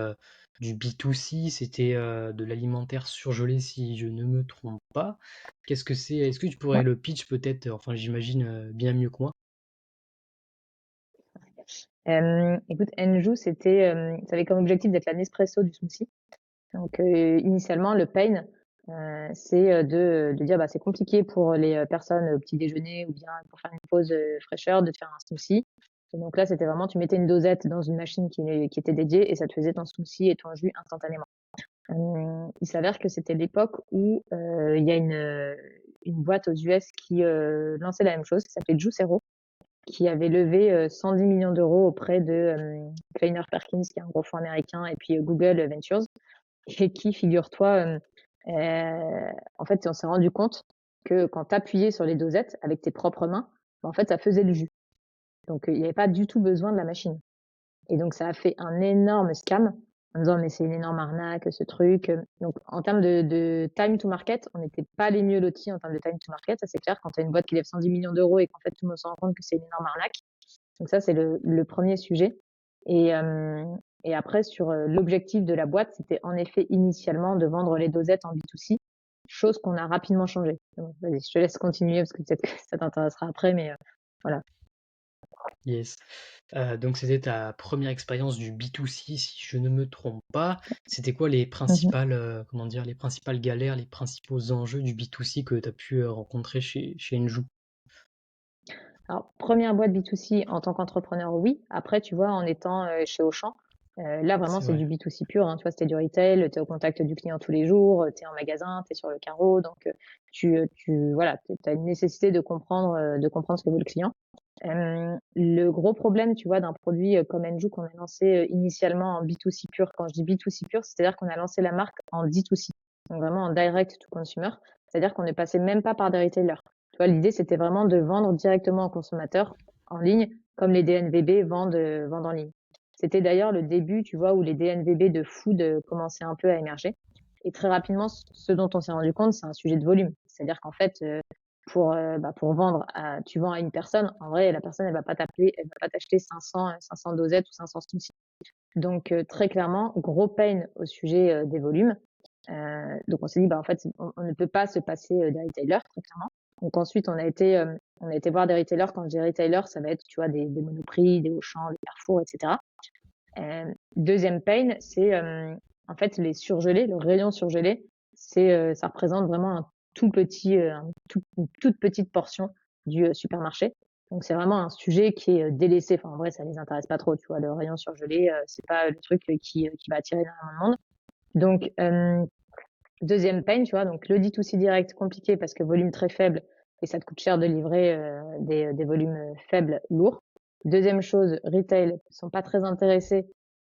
du B2C, c'était de l'alimentaire surgelé si je ne me trompe pas. Qu'est-ce que c'est? Est-ce que tu pourrais Ouais. le pitch peut-être, enfin j'imagine bien mieux que moi. Écoute, Enjou, ça avait comme objectif d'être la Nespresso du smoothie. Donc, initialement, le pain, c'est de dire, bah, c'est compliqué pour les personnes au petit déjeuner ou bien pour faire une pause fraîcheur de te faire un smoothie. Et donc là, c'était vraiment, tu mettais une dosette dans une machine qui était dédiée et ça te faisait ton smoothie et ton jus instantanément. Il s'avère que c'était l'époque où il y a une boîte aux US qui lançait la même chose, qui s'appelait Juicero, qui avait levé 110 millions d'euros auprès de Kleiner Perkins, qui est un gros fonds américain, et puis Google Ventures, et qui, figure-toi, en fait, on s'est rendu compte que quand tu appuyais sur les dosettes avec tes propres mains, bah, en fait, ça faisait le jus. Donc, il n'y avait pas du tout besoin de la machine. Et donc, ça a fait un énorme scam en disant, mais c'est une énorme arnaque, ce truc. Donc, en termes de time to market, on n'était pas les mieux lotis en termes de time to market. Ça, c'est clair. Quand tu as une boîte qui lève 110 millions d'euros et qu'en fait, tout le monde se rend compte que c'est une énorme arnaque. Donc ça, c'est le premier sujet. Et, euh, et après, sur l'objectif de la boîte, c'était en effet initialement de vendre les dosettes en B2C, chose qu'on a rapidement changé. Donc, vas-y, je te laisse continuer parce que peut-être que ça t'intéressera après, mais voilà. Yes. Donc c'était ta première expérience du B2C si je ne me trompe pas. C'était quoi les Mhm. principales, comment dire, les principales galères, les principaux enjeux du B2C que tu as pu rencontrer chez Enjou? Alors, première boîte B2C en tant qu'entrepreneur, oui. Après, tu vois, en étant chez Auchan, là, vraiment, C'est c'est vrai. du B2C pur, hein. Tu vois, c'était du retail, tu es au contact du client tous les jours, tu es en magasin, tu es sur le carreau. Donc, voilà, tu as une nécessité de comprendre ce que veut le client. Le gros problème, tu vois, d'un produit comme Enjou qu'on a lancé initialement en B2C pur, quand je dis B2C pur, c'est-à-dire qu'on a lancé la marque en D2C, donc vraiment en direct to consumer. C'est-à-dire qu'on ne passait même pas par des retailers. Tu vois, l'idée, c'était vraiment de vendre directement aux consommateurs en ligne, comme les DNVB vendent en ligne. C'était d'ailleurs le début, tu vois, où les DNVB de food commençaient un peu à émerger. Et très rapidement, ce dont on s'est rendu compte, c'est un sujet de volume. C'est-à-dire qu'en fait, pour vendre, tu vends à une personne, en vrai, la personne, elle va pas t'acheter 500 dosettes ou 500 smoothies. Donc, très clairement, gros pain au sujet des volumes. Donc, on s'est dit, en fait, on ne peut pas se passer des retailers, très clairement. Donc, ensuite, on a été voir des retailers. Quand je dis retailers, ça va être, tu vois, des Monoprix, des Auchan, des Carrefour, etc. Deuxième pain, c'est en fait les surgelés, le rayon surgelé, ça représente vraiment une toute petite portion du supermarché. Donc c'est vraiment un sujet qui est délaissé. Enfin en vrai ça les intéresse pas trop, tu vois. Le rayon surgelé, c'est pas le truc qui va attirer énormément de monde. Donc deuxième pain, tu vois. Donc le D2C direct compliqué parce que volume très faible et ça te coûte cher de livrer des volumes faibles, lourds. Deuxième chose, retail sont pas très intéressés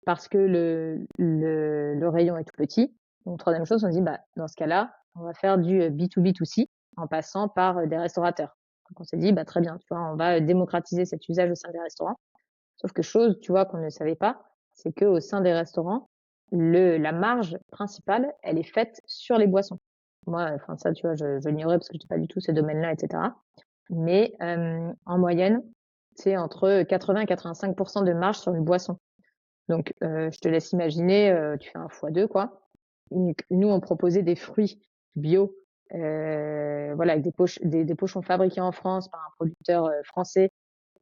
parce que le rayon est tout petit. Donc, troisième chose, on se dit, dans ce cas-là, on va faire du B2B2C en passant par des restaurateurs. Donc, on s'est dit, très bien, tu vois, on va démocratiser cet usage au sein des restaurants. Sauf que chose, tu vois, qu'on ne savait pas, c'est qu'au sein des restaurants, la marge principale, elle est faite sur les boissons. Moi, enfin, ça, tu vois, je l'ignorais parce que je n'étais pas du tout ces domaines-là, etc. Mais en moyenne, c'est entre 80 et 85% de marge sur une boisson. Donc, je te laisse imaginer, tu fais un fois 2, quoi. Nous, on proposait des fruits bio, voilà, avec des pochons fabriqués en France par un producteur français.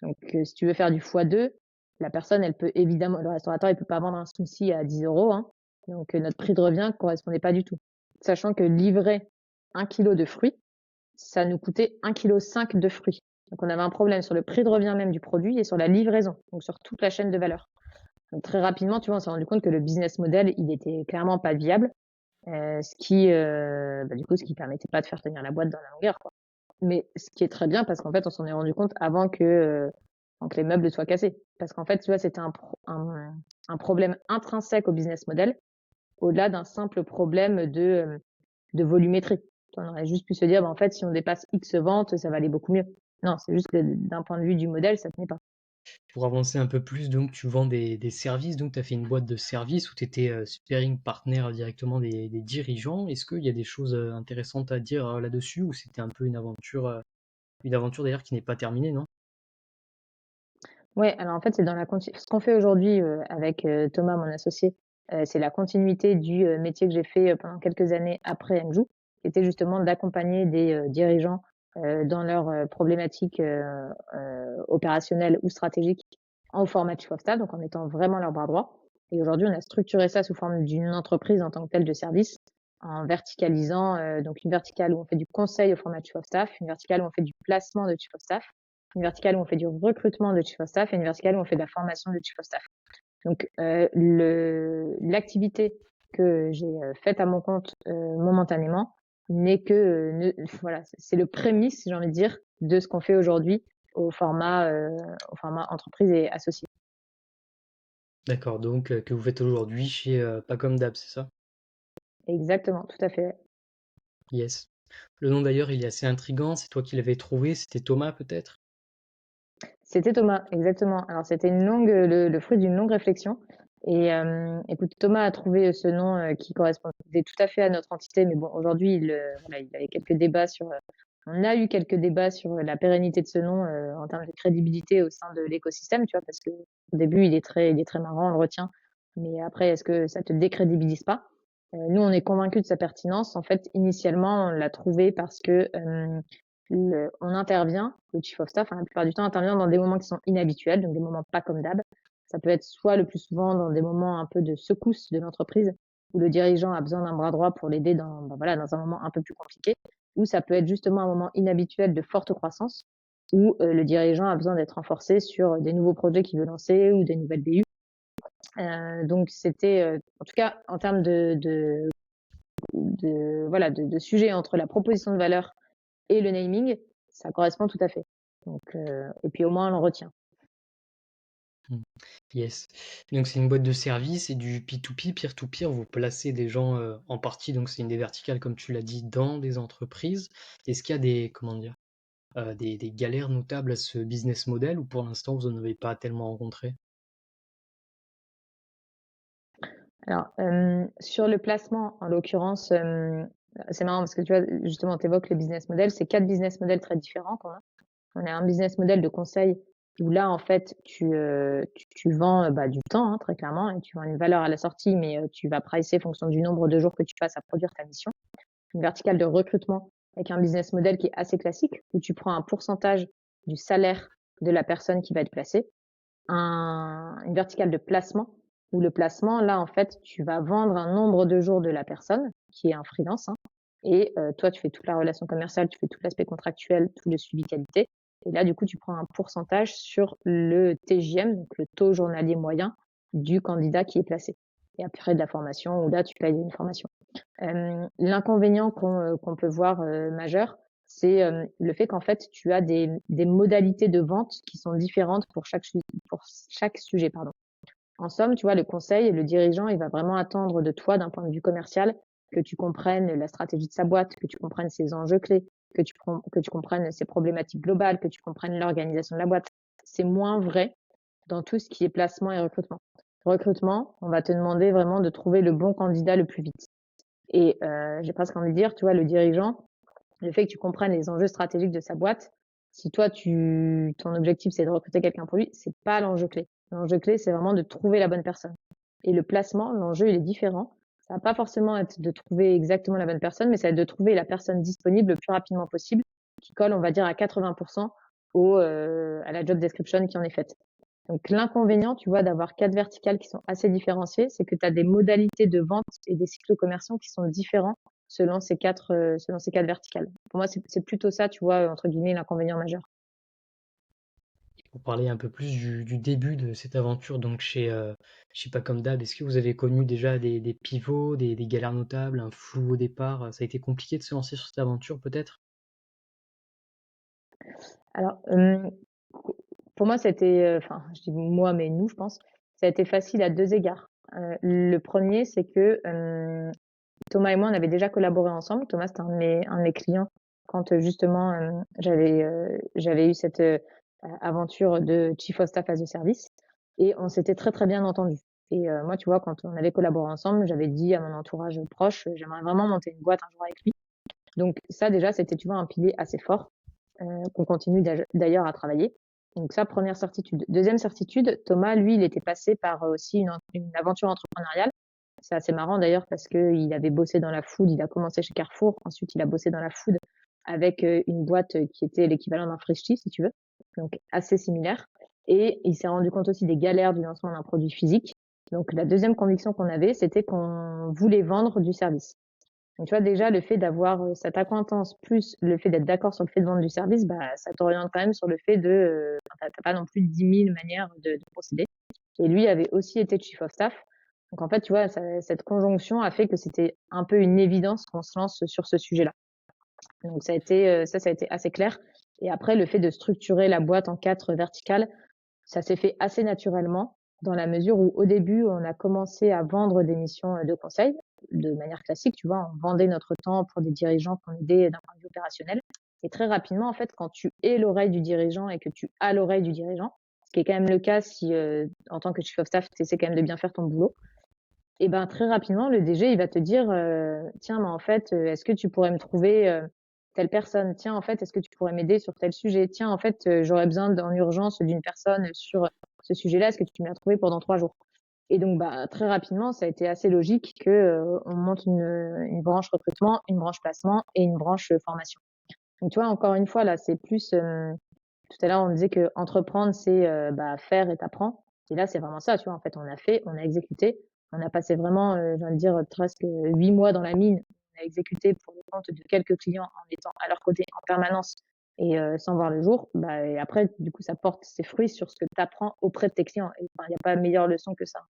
Donc, si tu veux faire du fois 2, la personne, elle peut évidemment, le restaurateur, il peut pas vendre un smoothie à 10 euros, hein. Donc, notre prix de revient correspondait pas du tout. Sachant que livrer 1 kilo de fruits, ça nous coûtait 1,5 kg de fruits. Donc, on avait un problème sur le prix de revient même du produit et sur la livraison, donc sur toute la chaîne de valeur. Donc, très rapidement, tu vois, on s'est rendu compte que le business model, il était clairement pas viable, ce qui permettait pas de faire tenir la boîte dans la longueur, quoi. Mais ce qui est très bien parce qu'en fait, on s'en est rendu compte avant que les meubles soient cassés. Parce qu'en fait, tu vois, c'était un problème intrinsèque au business model, au-delà d'un simple problème de volumétrie. On aurait juste pu se dire, en fait, si on dépasse X ventes, ça va aller beaucoup mieux. Non, c'est juste que d'un point de vue du modèle, ça tenait pas. Pour avancer un peu plus, donc tu vends des services, donc tu as fait une boîte de services où tu étais sparring partner directement des dirigeants. Est-ce qu'il y a des choses intéressantes à dire là-dessus ou c'était un peu une aventure d'ailleurs qui n'est pas terminée, non? Ouais, alors en fait, c'est ce qu'on fait aujourd'hui avec Thomas, mon associé, c'est la continuité du métier que j'ai fait pendant quelques années après Enjou, qui était justement d'accompagner des dirigeants dans leurs problématiques opérationnelles ou stratégiques en format chief of staff, donc en étant vraiment leur bras droit. Et aujourd'hui, on a structuré ça sous forme d'une entreprise en tant que telle de service, en verticalisant, donc une verticale où on fait du conseil au format chief of staff, une verticale où on fait du placement de chief of staff, une verticale où on fait du recrutement de chief of staff et une verticale où on fait de la formation de chief of staff. Donc, l'activité que j'ai faite à mon compte momentanément n'est que, voilà, c'est le prémisse, si j'ai envie de dire, de ce qu'on fait aujourd'hui au format entreprise et associé. D'accord, donc que vous faites aujourd'hui chez Pas comme d'hab, c'est ça? Exactement, tout à fait. Yes. Le nom d'ailleurs, il est assez intriguant, c'est toi qui l'avais trouvé, c'était Thomas peut-être? C'était Thomas, exactement. Alors c'était le fruit d'une longue réflexion. Et écoute, Thomas a trouvé ce nom qui correspondait tout à fait à notre entité, mais bon, aujourd'hui, voilà, il avait quelques débats on a eu quelques débats sur la pérennité de ce nom en termes de crédibilité au sein de l'écosystème, tu vois, parce que au début, il est très marrant, on le retient, mais après, est-ce que ça te décrédibilise pas? Nous, on est convaincus de sa pertinence. En fait, initialement, on l'a trouvé parce que on intervient, le chief of staff, hein, la plupart du temps, intervient dans des moments qui sont inhabituels, donc des moments pas comme d'hab. Ça peut être soit le plus souvent dans des moments un peu de secousse de l'entreprise, où le dirigeant a besoin d'un bras droit pour l'aider voilà, dans un moment un peu plus compliqué, ou ça peut être justement un moment inhabituel de forte croissance, où le dirigeant a besoin d'être renforcé sur des nouveaux projets qu'il veut lancer ou des nouvelles BU. Donc c'était, en tout cas, en termes voilà, de sujet entre la proposition de valeur et le naming, ça correspond tout à fait. Donc, et puis au moins on le retient. Mmh. Yes. Donc c'est une boîte de service et du P2P, peer to peer, vous placez des gens, en partie, donc c'est une des verticales comme tu l'as dit, dans des entreprises. Est-ce qu'il y a des, comment dire, des galères notables à ce business model ou pour l'instant vous en avez pas tellement rencontré? Alors, sur le placement, en l'occurrence, c'est marrant parce que tu vois, justement, tu évoques le business model. C'est 4 business models très différents qu'on a. On a un business model de conseil où là, en fait, tu vends, bah, du temps, hein, très clairement, et tu vends une valeur à la sortie, mais tu vas pricer en fonction du nombre de jours que tu passes à produire ta mission. Une verticale de recrutement avec un business model qui est assez classique, où tu prends un pourcentage du salaire de la personne qui va être placée. Une verticale de placement, où le placement, là, en fait, tu vas vendre un nombre de jours de la personne, qui est un freelance, hein, et toi, tu fais toute la relation commerciale, tu fais tout l'aspect contractuel, tout le suivi qualité. Et là, du coup, tu prends un pourcentage sur le TJM, donc le taux journalier moyen du candidat qui est placé. Et après, de la formation, où là, tu payes une formation. L'inconvénient qu'on peut voir majeur, c'est le fait qu'en fait, tu as des modalités de vente qui sont différentes pour chaque sujet. Pardon. En somme, tu vois, le conseil, le dirigeant, il va vraiment attendre de toi, d'un point de vue commercial, que tu comprennes la stratégie de sa boîte, que tu comprennes ses enjeux clés, que tu comprennes ses problématiques globales, que tu comprennes l'organisation de la boîte. C'est moins vrai dans tout ce qui est placement et recrutement. Recrutement, on va te demander vraiment de trouver le bon candidat le plus vite. Et j'ai presque envie de dire, tu vois, le dirigeant, le fait que tu comprennes les enjeux stratégiques de sa boîte, si toi, ton objectif, c'est de recruter quelqu'un pour lui, c'est pas l'enjeu clé. L'enjeu clé, c'est vraiment de trouver la bonne personne. Et le placement, l'enjeu, il est différent. Ça va pas forcément être de trouver exactement la bonne personne, mais ça va être de trouver la personne disponible le plus rapidement possible, qui colle, on va dire, à 80% à la job description qui en est faite. Donc l'inconvénient, tu vois, d'avoir 4 verticales qui sont assez différenciées, c'est que tu as des modalités de vente et des cycles commerciaux qui sont différents selon ces 4 verticales. Pour moi, c'est plutôt ça, tu vois, entre guillemets, l'inconvénient majeur. Pour parler un peu plus du début de cette aventure, donc chez Pas Comme D'hab, est-ce que vous avez connu déjà des pivots, des galères notables, un flou au départ? Ça a été compliqué de se lancer sur cette aventure peut-être? Alors, pour moi, c'était, enfin, je dis moi, mais nous, je pense, ça a été facile à 2 égards. Le premier, c'est que, Thomas et moi, on avait déjà collaboré ensemble. Thomas, c'était un de mes clients quand, justement, j'avais eu cette, aventure de Chief of Staff as a Service, et on s'était très, très bien entendus. Et moi, tu vois, quand on avait collaboré ensemble, j'avais dit à mon entourage proche, j'aimerais vraiment monter une boîte un jour avec lui. Donc ça, déjà, c'était, tu vois, un pilier assez fort, qu'on continue d'ailleurs à travailler. Donc ça, première certitude. Deuxième certitude, Thomas, lui, il était passé par aussi une aventure entrepreneuriale. C'est assez marrant d'ailleurs parce qu'il avait bossé dans la food, il a commencé chez Carrefour, ensuite il a bossé dans la food avec une boîte qui était l'équivalent d'un Freshly, si tu veux, donc assez similaire. Et il s'est rendu compte aussi des galères du lancement d'un produit physique. Donc la deuxième conviction qu'on avait, c'était qu'on voulait vendre du service. Donc, tu vois, déjà, le fait d'avoir cette acquaintance plus le fait d'être d'accord sur le fait de vendre du service, bah, ça t'oriente quand même sur le fait de, t'as pas non plus 10 000 manières de procéder. Et lui avait aussi été chief of staff. Donc, en fait, tu vois, cette conjonction a fait que c'était un peu une évidence qu'on se lance sur ce sujet-là. Donc, ça a été assez clair. Et après, le fait de structurer la boîte en 4 verticales, ça s'est fait assez naturellement dans la mesure où au début, on a commencé à vendre des missions de conseil de manière classique, tu vois, on vendait notre temps pour des dirigeants qu'on aidait d'un point de vue opérationnel. Et très rapidement, en fait, quand tu es l'oreille du dirigeant et que tu as l'oreille du dirigeant, ce qui est quand même le cas si, en tant que chief of staff, tu essaies quand même de bien faire ton boulot, et ben très rapidement, le DG, il va te dire, tiens, mais en fait, est-ce que tu pourrais me trouver telle personne? Tiens, en fait, est-ce que tu pourrais m'aider sur tel sujet? Tiens, en fait, j'aurais besoin en urgence d'une personne sur ce sujet-là. Est-ce que tu me l'as trouvé pendant 3 jours? Et donc, bah, très rapidement, ça a été assez logique que on monte une branche recrutement, une branche placement et une branche formation. Donc, tu vois, encore une fois, là, c'est plus. Tout à l'heure, on disait que entreprendre, c'est bah, faire et t'apprends. Et là, c'est vraiment ça, tu vois. En fait, on a fait, on a exécuté, on a passé vraiment, j'ai envie de dire, presque 8 mois dans la mine. On a exécuté pour le compte de quelques clients en étant à leur côté en permanence et sans voir le jour. Bah, et après, du coup, ça porte ses fruits sur ce que tu apprends auprès de tes clients. Et enfin, il n'y a pas meilleure leçon que ça.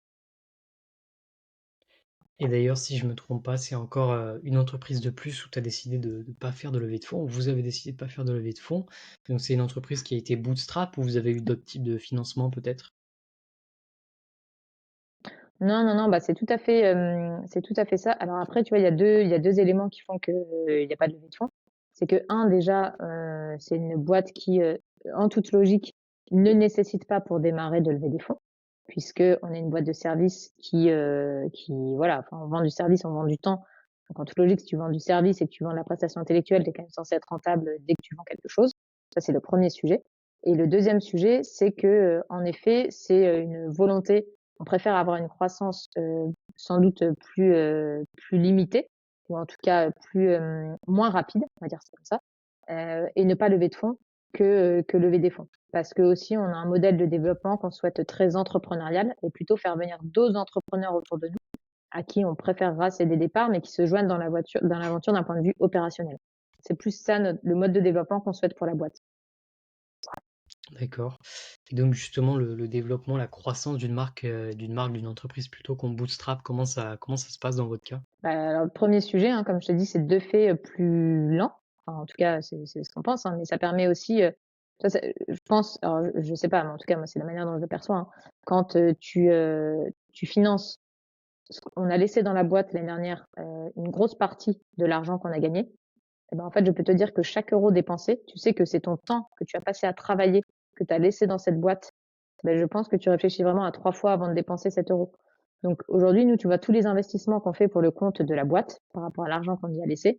Et d'ailleurs, si je me trompe pas, c'est encore une entreprise de plus où tu as décidé de ne pas faire de levée de fonds, ou vous avez décidé de ne pas faire de levée de fonds. Donc c'est une entreprise qui a été bootstrap ou vous avez eu d'autres types de financement peut-être? Non, non, non, bah, c'est tout à fait ça. Alors après, tu vois, il y a 2 éléments qui font que, il y a pas de levée de fonds. C'est que un déjà, c'est une boîte qui, en toute logique, ne nécessite pas pour démarrer de lever des fonds, puisque on est une boîte de service qui voilà, enfin, on vend du service, on vend du temps. Donc en toute logique, si tu vends du service et que tu vends de la prestation intellectuelle, tu es quand même censé être rentable dès que tu vends quelque chose. Ça, c'est le premier sujet et le deuxième sujet, c'est que, en effet, c'est, une volonté. On préfère avoir une croissance, sans doute, plus limitée ou en tout cas, moins rapide, on va dire ça comme ça, et ne pas lever de fonds que lever des fonds. Parce que aussi, on a un modèle de développement qu'on souhaite très entrepreneurial et plutôt faire venir d'autres entrepreneurs autour de nous, à qui on préférera céder des parts, mais qui se joignent dans l'aventure d'un point de vue opérationnel. C'est plus ça le mode de développement qu'on souhaite pour la boîte. D'accord. Et donc justement le développement, la croissance d'une entreprise plutôt qu'on bootstrap, comment ça se passe dans votre cas? Bah, alors le 1er sujet, hein, comme je te dis, c'est de fait, plus lent. Enfin, en tout cas, c'est ce qu'on pense, hein, mais ça permet aussi, ça c'est je pense, alors je sais pas, mais en tout cas, moi, c'est la manière dont je le perçois, hein. Quand, tu finances ce qu'on a laissé dans la boîte l'année dernière, une grosse partie de l'argent qu'on a gagné, et ben, en fait, je peux te dire que chaque euro dépensé, tu sais que c'est ton temps que tu as passé à travailler, que tu as laissé dans cette boîte. Ben je pense que tu réfléchis vraiment à 3 fois avant de dépenser cet euro. Donc aujourd'hui, nous, tu vois, tous les investissements qu'on fait pour le compte de la boîte, par rapport à l'argent qu'on y a laissé,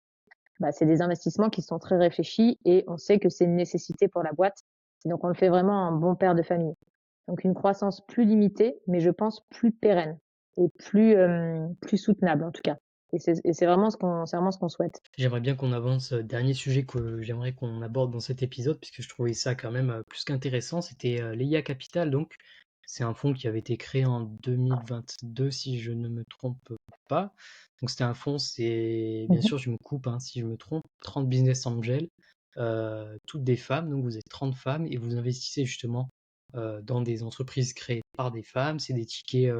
bah, c'est des investissements qui sont très réfléchis et on sait que c'est une nécessité pour la boîte. Et donc on le fait vraiment en bon père de famille. Donc une croissance plus limitée, mais je pense plus pérenne et plus soutenable en tout cas. Et c'est vraiment ce qu'on souhaite. J'aimerais bien qu'on avance, dernier sujet que j'aimerais qu'on aborde dans cet épisode, puisque je trouvais ça quand même, plus qu'intéressant, c'était, l'EIA Capital donc. C'est un fonds qui avait été créé en 2022 si je ne me trompe pas. Donc c'était un fonds, c'est bien Mmh. sûr je me coupe, hein, si je me trompe, 30 business angels, toutes des femmes, donc vous êtes 30 femmes et vous investissez justement, dans des entreprises créées par des femmes. C'est des tickets,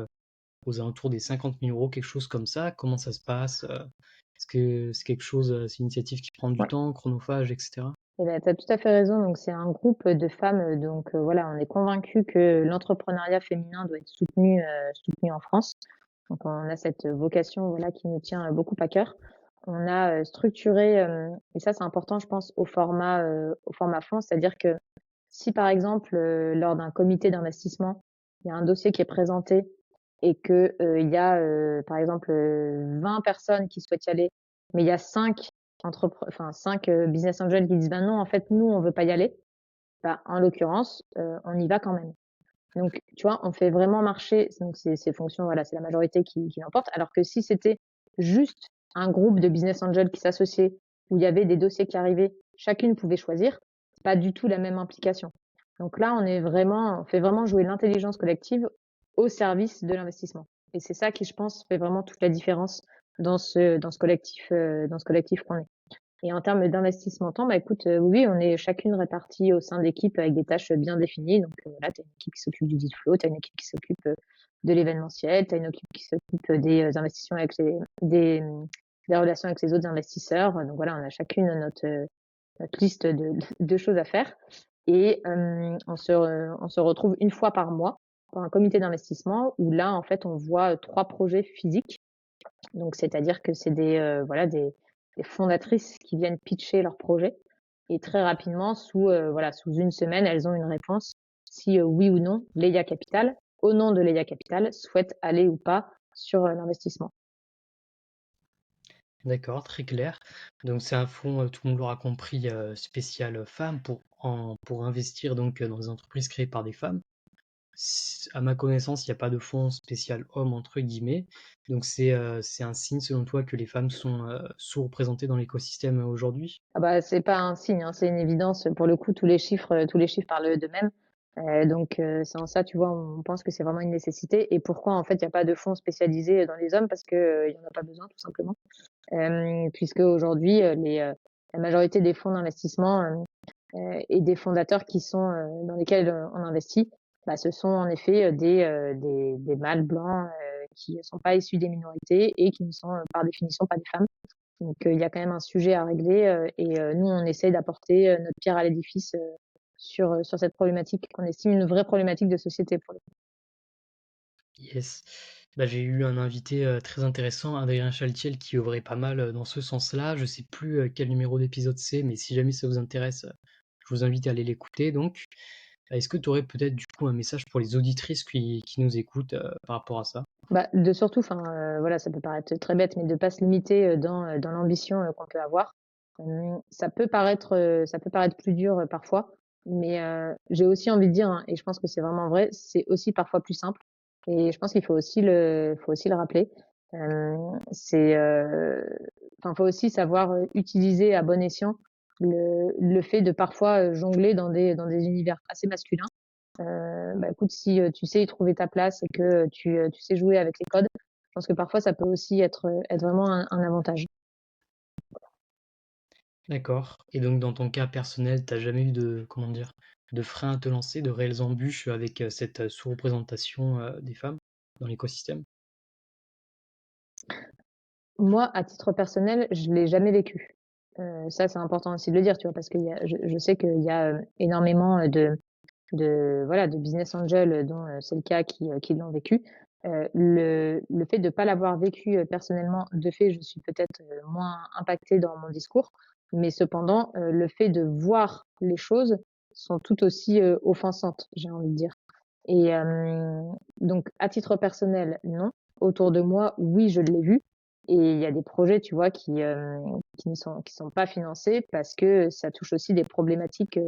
aux alentours des 50 000 euros, quelque chose comme ça. Comment ça se passe? Est-ce que c'est quelque chose, c'est une initiative qui prend du Ouais. temps, chronophage, etc. Et ben, tu as tout à fait raison. Donc, c'est un groupe de femmes. Donc, voilà, on est convaincus que l'entrepreneuriat féminin doit être soutenu en France. Donc, on a cette vocation, voilà, qui nous tient beaucoup à cœur. On a structuré, et ça, c'est important, je pense, au format fonds, c'est-à-dire que si, par exemple, lors d'un comité d'investissement, il y a un dossier qui est présenté et que il y a, par exemple, 20 personnes qui souhaitent y aller, mais il y a 5 business angels qui disent: «Ben non, en fait, nous, on veut pas y aller». Bah, en l'occurrence, on y va quand même. Donc, tu vois, on fait vraiment marcher donc ces fonctions, voilà, c'est la majorité qui l'emporte. Alors que si c'était juste un groupe de business angels qui s'associaient, où il y avait des dossiers qui arrivaient, chacune pouvait choisir, c'est pas du tout la même implication. Donc là, on fait vraiment jouer l'intelligence collective au service de l'investissement. Et c'est ça qui, je pense, fait vraiment toute la différence dans ce collectif qu'on est. Et en termes d'investissement temps, bah, écoute, oui, on est chacune réparties au sein d'équipes avec des tâches bien définies. Donc, voilà, tu as une équipe qui s'occupe du deal flow, tu as une équipe qui s'occupe, de l'événementiel, tu as une équipe qui s'occupe, des, investissements avec des relations avec les autres investisseurs. Donc voilà, on a chacune notre liste de choses à faire et on se retrouve une fois par mois pour un comité d'investissement où là, en fait, on voit, 3 projets physiques. Donc, c'est-à-dire que c'est voilà, des fondatrices qui viennent pitcher leur projet et très rapidement, voilà, sous une semaine, elles ont une réponse si, oui ou non, Leia Capital, au nom de Leia Capital, souhaite aller ou pas sur, l'investissement. D'accord, très clair. Donc c'est un fonds, tout le monde l'aura compris, spécial, femmes pour investir donc, dans des entreprises créées par des femmes. À ma connaissance, il n'y a pas de fonds spécial homme entre guillemets. Donc c'est un signe selon toi que les femmes sont, sous-représentées dans l'écosystème, aujourd'hui? Ah bah, c'est pas un signe, hein, c'est une évidence. Pour le coup, tous les chiffres parlent d'eux-mêmes. Donc, c'est en ça, tu vois, on pense que c'est vraiment une nécessité. Et pourquoi, en fait, il y a pas de fonds spécialisés dans les hommes? Parce que, il y en a pas besoin, tout simplement. Puisque aujourd'hui, la majorité des fonds d'investissement, et des fondateurs qui sont, dans lesquels, on investit, bah, ce sont en effet, des mâles blancs, qui ne sont pas issus des minorités et qui ne sont, par définition pas des femmes. Donc, il y a quand même un sujet à régler, et nous, on essaie d'apporter, notre pierre à l'édifice, sur cette problématique qu'on estime une vraie problématique de société pour le coup. Yes. Bah, j'ai eu un invité très intéressant, Adrien Chaltiel, qui œuvrait pas mal dans ce sens-là. Je sais plus quel numéro d'épisode c'est, mais si jamais ça vous intéresse, je vous invite à aller l'écouter. Donc, est-ce que tu aurais peut-être du coup un message pour les auditrices qui nous écoutent par rapport à ça? Bah, de surtout, enfin, voilà, ça peut paraître très bête, mais de pas se limiter dans l'ambition qu'on peut avoir. Ça peut paraître plus dur parfois, mais j'ai aussi envie de dire, hein, et je pense que c'est vraiment vrai, c'est aussi parfois plus simple. Et je pense qu'il faut aussi le rappeler. Euh, c'est, enfin, faut aussi savoir utiliser à bon escient le fait de parfois jongler dans des univers assez masculins. Bah, écoute, si tu sais y trouver ta place et que tu sais jouer avec les codes, je pense que parfois ça peut aussi être vraiment un avantage. D'accord. Et donc dans ton cas personnel, t'as jamais eu de, comment dire, de frein à te lancer, de réelles embûches avec cette sous-représentation des femmes dans l'écosystème? Moi, à titre personnel, je l'ai jamais vécu. Ça, c'est important aussi de le dire, tu vois, parce je sais qu'il y a énormément voilà, de business angels dont c'est le cas qui l'ont vécu. Le fait de ne pas l'avoir vécu personnellement, de fait, je suis peut-être moins impactée dans mon discours, mais cependant, le fait de voir les choses sont tout aussi offensantes, j'ai envie de dire. Et donc, à titre personnel, non. Autour de moi, oui, je l'ai vu. Et il y a des projets, tu vois, qui sont pas financés parce que ça touche aussi des problématiques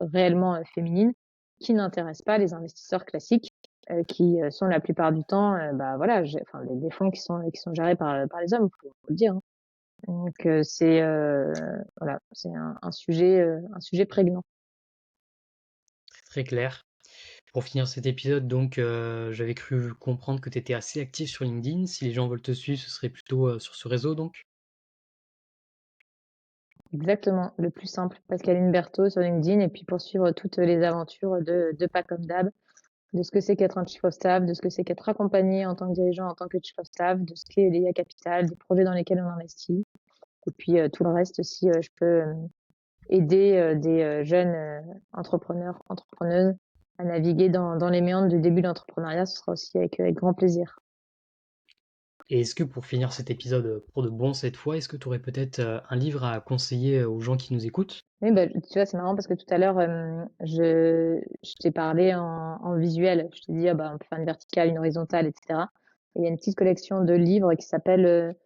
réellement féminines qui n'intéressent pas les investisseurs classiques, qui sont la plupart du temps, bah voilà, enfin, des fonds qui sont gérés par les hommes, faut le dire. Hein. Donc voilà, c'est un sujet prégnant. Très clair. Pour finir cet épisode, donc, j'avais cru comprendre que tu étais assez actif sur LinkedIn. Si les gens veulent te suivre, ce serait plutôt sur ce réseau, donc. Exactement, le plus simple, Pascaline Berthaud sur LinkedIn, et puis poursuivre toutes les aventures de Pas comme d'hab, de ce que c'est qu'être un chief of staff, de ce que c'est qu'être accompagné en tant que dirigeant, en tant que chief of staff, de ce qu'est l'IA Capital, des projets dans lesquels on investit, et puis tout le reste, si je peux aider des jeunes entrepreneurs, entrepreneuses à naviguer dans les méandres du début de l'entrepreneuriat, ce sera aussi avec grand plaisir. Et est-ce que pour finir cet épisode pour de bon cette fois, est-ce que tu aurais peut-être un livre à conseiller aux gens qui nous écoutent? Oui, bah, tu vois, c'est marrant parce que tout à l'heure, je t'ai parlé en visuel. Je t'ai dit, ah bah, on peut faire une verticale, une horizontale, etc. Et il y a une petite collection de livres qui s'appelle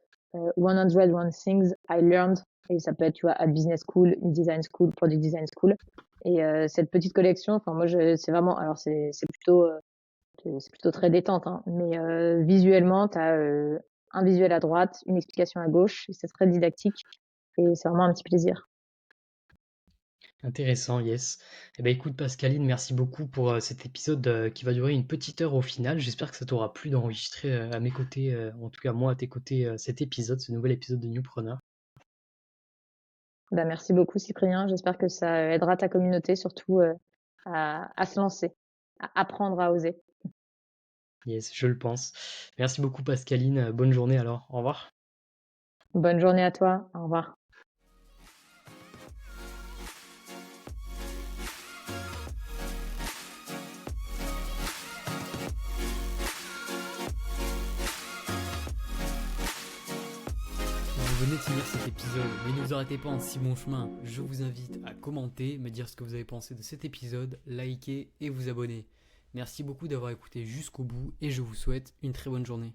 101 Things I Learned. Et ça peut être, tu vois, at Business School, in Design School, Product Design School. Et cette petite collection, enfin, moi, c'est vraiment, alors c'est plutôt très détente, hein, mais visuellement, tu as un visuel à droite, une explication à gauche, et c'est très didactique. Et c'est vraiment un petit plaisir. Intéressant, yes. Eh ben écoute Pascaline, merci beaucoup pour cet épisode qui va durer une petite heure au final. J'espère que ça t'aura plu d'enregistrer à mes côtés, en tout cas moi à tes côtés, cet épisode, ce nouvel épisode de Newpreneur. Bah, merci beaucoup, Cyprien. J'espère que ça aidera ta communauté surtout à se lancer, à apprendre à oser. Yes, je le pense. Merci beaucoup Pascaline, bonne journée alors, au revoir. Bonne journée à toi. Au revoir. Vous venez de finir cet épisode, mais ne vous arrêtez pas en si bon chemin. Je vous invite à commenter, me dire ce que vous avez pensé de cet épisode, liker et vous abonner. Merci beaucoup d'avoir écouté jusqu'au bout et je vous souhaite une très bonne journée.